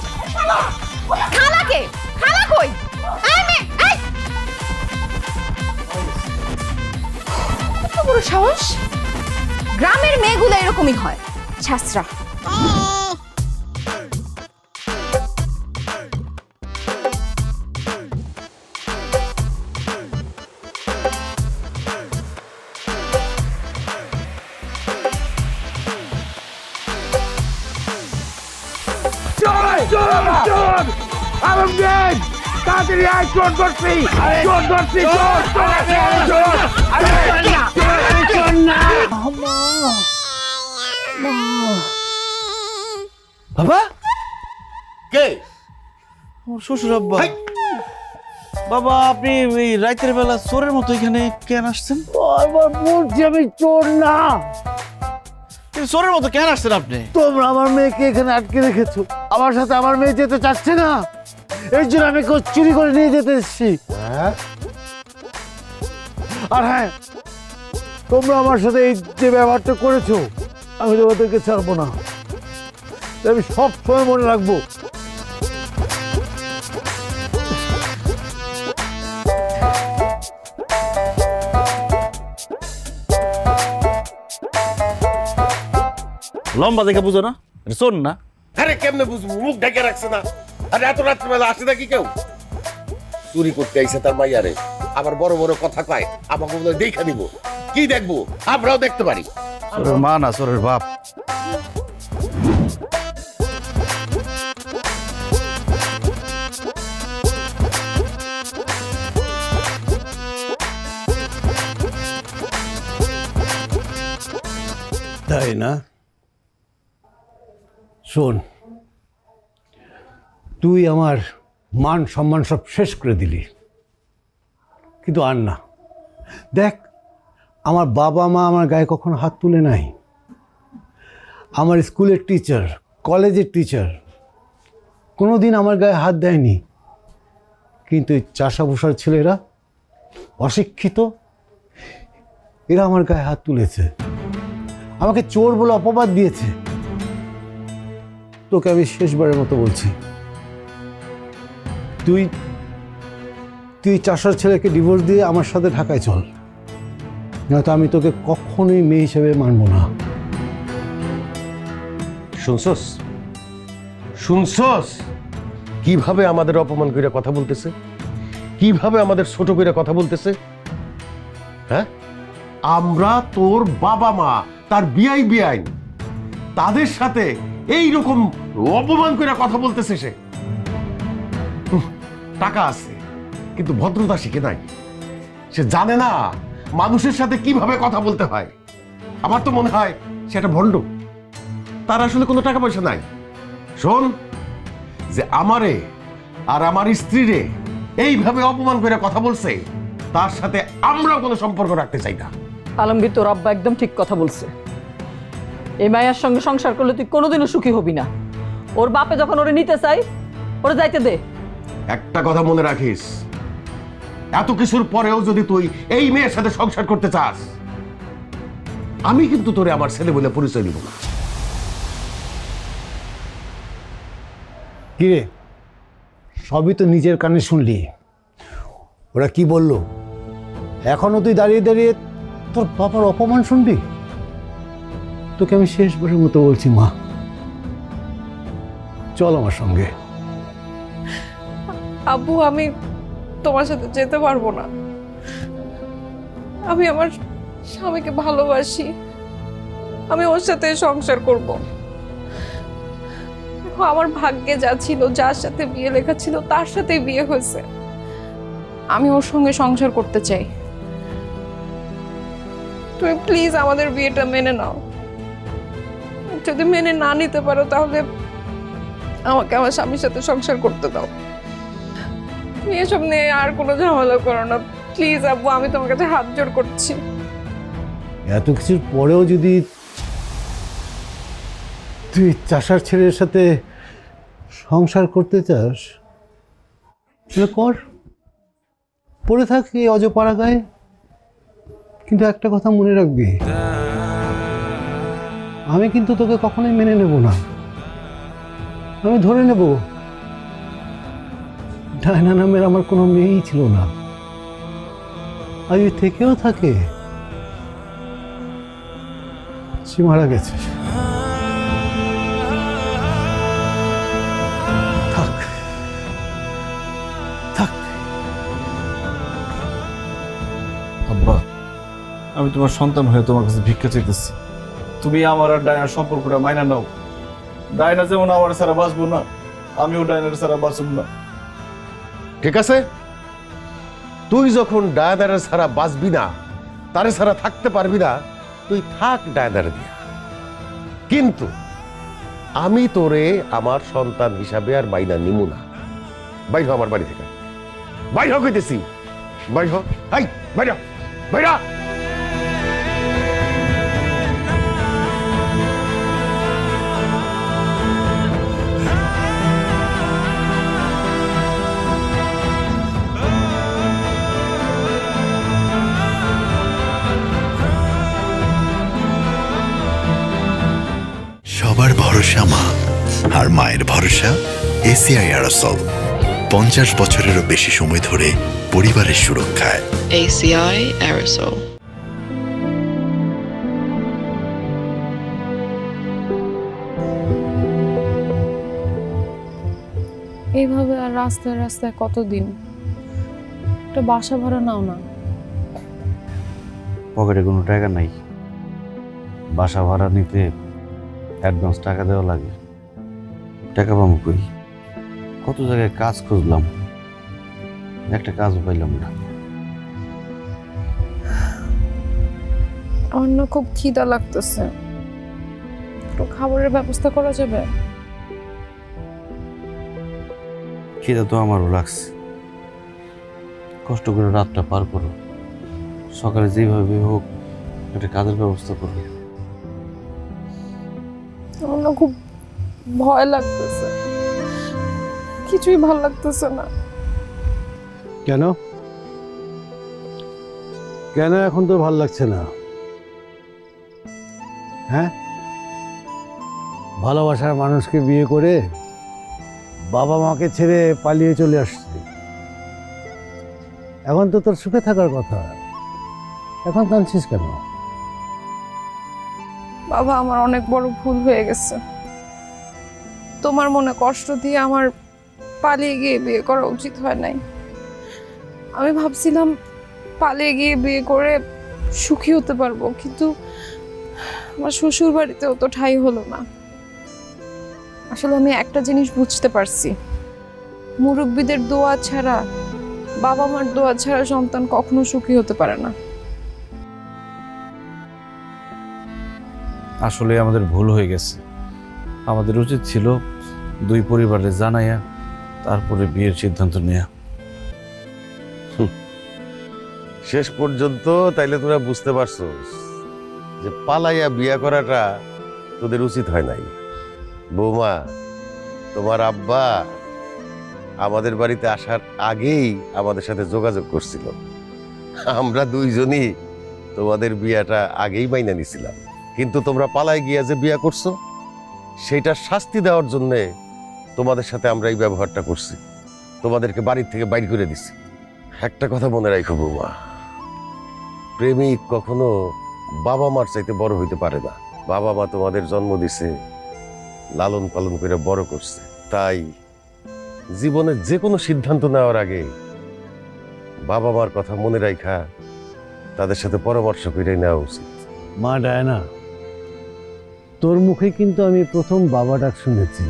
খালাকে, খালা কই? এই মে, এই কত বড় সাহস! গ্রামের মেয়েগুলো এরকমই হয়, ছাত্রা। চোর চোর আলমগীর তাড়াতাড়ি আয় চোর ধরছি চোর ধরছি চোর চোর চোর না বাবা কে আমার শ্বশুর আব্বা বাবা আপনি এই রাতের বেলা চোরের মতো এখানে কেন আসছেন? আমার বলছি আমি চোর না। চোরের মতো কেন আসছেন আপনি? তোমরা আমার মেয়েকে এখানে আটকে রেখেছো, আমার সাথে আমার মেয়ে যেতে চাচ্ছে না, এই জন্য আমি চুরি করে নিয়ে যেতে এসেছি। আর হ্যাঁ, তোমরা আমার সাথে এই যে ব্যবহারটা করেছো আমি তোমাদেরকে ছাড়বো না, আমি সব সময় মনে রাখবো। লম্বা দেখে বুঝো না চোর না? আরে কেমনে বুঝবো, মুখ ঢেকে রাখছে না। আরে এত রাত্রিবেলা আসে নাকি কেউ? চুরি করতে আইসে তার মাইয়ারে, আবার বড় বড় কথা কয়, আমাকে বলে দেখা নিব। কি দেখবো? আমরাও দেখতে পারি। চোরের মা না চোরের বাপ। তাই না? শোন, তুই আমার মান সম্মান সব শেষ করে দিলি, কিন্তু আর না। দেখ, আমার বাবা মা আমার গায়ে কখনো হাত তুলে নাই। আমার স্কুলের টিচার, কলেজের টিচার কোনো দিন আমার গায়ে হাত দেয়নি, কিন্তু এই চাষাভূষার ছেলেরা অশিক্ষিত, এরা আমার গায়ে হাত তুলেছে, আমাকে চোর বলে অপবাদ দিয়েছে। তোকে আমি শেষবারের মতো বলছি, তুই তুই চাষার ছেলেকে ডিভোর্স দিয়ে আমার সাথে ঢাকায় চল, নয়তো আমি তোকে কখনোই মেয়ে হিসেবে মানব না। শুনছস শুনছস কিভাবে আমাদের অপমান করে কথা বলতেছে, কিভাবে আমাদের ছোট করে কথা বলতেছে? হ্যাঁ, আমরা তোর বাবা মা, তার বিআই বিআইন, তাদের সাথে এই রকম অপমান করে কথা বলতেছে সে। টাকা আছে কিন্তু ভদ্রতা শিখে নাই, সে জানে না মানুষের সাথে কিভাবে কথা বলতে হয়। আমার তো মনে হয় সে একটা ভণ্ড, তার আসলে কোনো টাকা পয়সা নাই। শোন, যে আমারে আর আমার স্ত্রীরে এইভাবে অপমান করে কথা বলছে, তার সাথে আমরাও কোনো সম্পর্ক রাখতে চাই না। আলমগীর, তোর আব্বা একদম ঠিক কথা বলছে। এই মায়ের সঙ্গে সংসার করলে তুই কোনোদিনও সুখী হবি না। ওর বাপে যখন ওরে নিতে চাই, ওরে যাইতে দে। একটা কথা মনে রাখিস, এত কিছুর পরেও যদি তুই এই মেয়ের সাথে সংসার করতে চাস, আমি কিন্তু তোরে আমার ছেলে বলে পরিচয় দিব না। কিরে, সবই তো নিজের কানে শুনলি, ওরা কি বললো? এখনো তুই দাঁড়িয়ে দাঁড়িয়ে তোর বাবার অপমান শুনবি? তোকে আমি শেষবারের মতো বলছি, মা চল আমার সঙ্গে। আব্বু, আমি তোমার সাথে যেতে পারবো না। আমি আমার স্বামীকে ভালোবাসি, আমি ওর সাথে সংসার করব। আমার ভাগ্যে যা ছিল, যার সাথে বিয়ে লেখা ছিল তার সাথেই বিয়ে হয়েছে। আমি ওর সঙ্গে সংসার করতে চাই। তুমি প্লিজ আমাদের বিয়েটা মেনে নাও। যদি মেনে না নিতে পারো তাহলে আমাকে আমার স্বামীর সাথে সংসার করতে দাও। তুমি এসব নিয়ে আর কোনো ঝামেলা করো না প্লিজ আব্বু, আমি তোমার কাছে হাত জোড় করছি। এত কিছুর পরেও যদি তুই চাষার ছেলের সাথে সংসার করতে চাস, তাহলে কর, পড়ে থাক এই অজপাড়া গায়ে। কিন্তু একটা কথা মনে রাখবি, আমি কিন্তু তোকে কখনোই মেনে নেব না। আমি ধরে নেব ডায়না নামের আমার কোনো মেয়েই ছিল না, আর থেকেও থাকে, সে মারা গেছে। থাক থাক। আব্বা, আমি তোমার সন্তান হয়ে তোমার কাছে ভিক্ষা চাইতেছি, তুমি আমার আর ডায়নার সম্পর্কটা মাইনা নাও। ডায়না যেমন আমার ছাড়া বাঁচবো না, আমিও ডাইনার ছাড়া বাঁচব না। ঠিক আছে, তুই যখন ডায়নারের ছাড়া বাঁচবি না, তারে ছাড়া থাকতে পারবি না, তুই থাক ডায়নার দিয়া, কিন্তু আমি তোরে আমার সন্তান হিসাবে আর মাইনা নিমু না। বাইর হ আমার বাড়ি থেকে, বাইর হ কইতেছি, বাইর হ, হাই বাইর হ, বাইর হ। সবার ভরসা মা, আর মায়ের ভরসা এসিআই অ্যারোসল। 50 বছরেরও বেশি সময় ধরে পরিবারের সুরক্ষায়। ACI Aerosol. এইভাবে আর রাস্তায় রাস্তায় কতদিন? একটা বাসা ভাড়া নাও না। পকেটে কোনো টাকা নাই, বাসা ভাড়া নিতে অ্যাডভান্স টাকা দেওয়া লাগে। টাকা পাবো কই? কত জায়গায় কাজ খুঁজলাম, একটা কাজও পাইলাম না। আমার না খুব খিদা লাগতেছে, একটু খাবারের ব্যবস্থা করা যাবে? খিদা তো আমারও লাগছে, কষ্ট করে রাতটা পার করো, সকালে যেভাবে হোক একটা কাজের ব্যবস্থা করো। আমার না খুব ভয় লাগতেছে, কিছুই ভালো লাগতেছে না। কেন কেন এখন তো ভালো লাগছে না? হ্যাঁ, ভালোবাসার মানুষকে বিয়ে করে বাবা মাকে ছেড়ে পালিয়ে চলে আসছে, এখন তো তোর সুখে থাকার কথা, এখন কাঁদছিস কেন? বাবা, আমার অনেক বড় ভুল হয়ে গেছে। তোমার মনে কষ্ট দিয়ে আমার পালিয়ে গিয়ে বিয়ে করা উচিত হয় নাই। আমি ভাবছিলাম পালিয়ে গিয়ে বিয়ে করে সুখী হতে পারবো, কিন্তু আমার শ্বশুর বাড়িতেও তো ঠাঁই হলো না। আসলে আমি একটা জিনিস বুঝতে পারছি, মুরব্বীদের দোয়া ছাড়া, বাবা মার দোয়া ছাড়া সন্তান কখনো সুখী হতে পারে না। আসলে আমাদের ভুল হয়ে গেছে, আমাদের উচিত ছিল দুই পরিবারে জানাইয়া তারপরে বিয়ের সিদ্ধান্ত নেয়া। শেষ পর্যন্ত তাইলে তোরা বুঝতে পারছো যে পালাইয়া বিয়া করাটা তোদের উচিত হয় নাই। বৌমা, তোমার আব্বা আমাদের বাড়িতে আসার আগেই আমাদের সাথে যোগাযোগ করছিল, আমরা দুইজনই তোমাদের বিয়াটা আগেই মাইনা নিছিলাম, কিন্তু তোমরা পালাই গিয়া যে বিয়া করছো সেইটার শাস্তি দেওয়ার জন্যে তোমাদের সাথে আমরা এই ব্যবহারটা করছি, তোমাদেরকে বাড়ির থেকে বাইর করে দিছি। একটা কথা মনে রাখো বৌমা, প্রেমিক কখনো বাবা মার চাইতে বড় হইতে পারে না। বাবা মা তোমাদের জন্ম দিছে, লালন পালন করে বড় করছে, তাই জীবনের যে কোনো সিদ্ধান্ত নেওয়ার আগে বাবা মার কথা মনে রাখা তাদের সাথে পরামর্শ করে নেওয়া উচিত। মা ডায়না, তোর মুখে কিন্তু আমি প্রথম বাবা ডাক শুনেছি,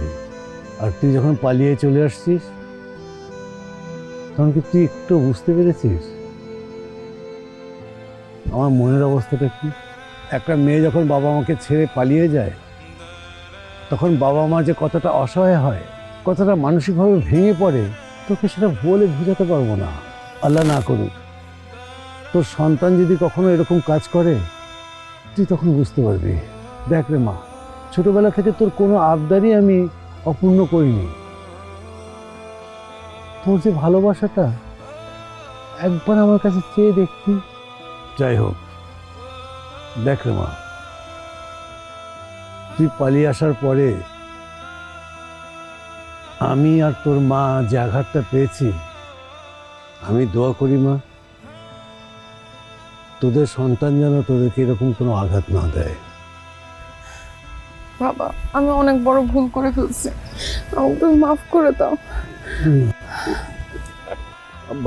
আর তুই যখন পালিয়ে চলে আসছিস তখন কি তুই একটু বুঝতে পেরেছিস আমার মনের অবস্থাটা কি? একটা মেয়ে যখন বাবা মাকে ছেড়ে পালিয়ে যায় তখন বাবা মা যে কতটা অসহায় হয়, কতটা মানসিকভাবে ভেঙে পড়ে, তোকে সেটা বলে বোঝাতে পারবো না। আল্লাহ না করুক তোর সন্তান যদি কখনো এরকম কাজ করে, তুই তখন বুঝতে পারবি। দেখ রে মা, ছোটবেলা থেকে তোর কোনো আবদারই আমি অপূর্ণ করিনি। তোর যে ভালোবাসাটা একবার আমার কাছে চেয়ে দেখতি। যাই হোক, দেখ রে মা, তুই পালিয়ে আসার পরে আমি আর তোর মা যে আঘাতটা পেয়েছি, আমি দোয়া করি মা তোদের সন্তান যেন তোদেরকে এরকম কোনো আঘাত না দেয়। বাবা, আমি অনেক বড় ভুল করে ফেলছি, আমাকে তুমি মাফ করে দাও।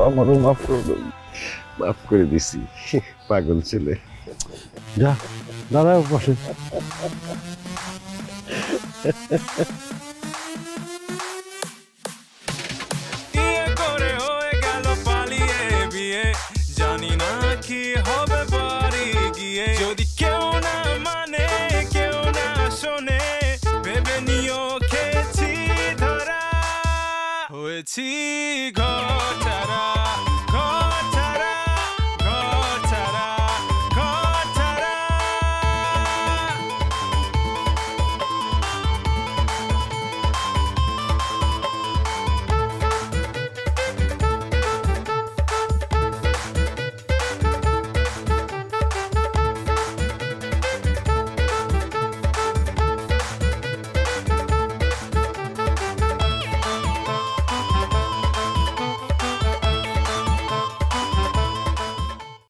আমারও মাফ করে দাও। মাফ করে দিছি, পাগল ছেলে। যা দাঁড়াও, বসে। গেছি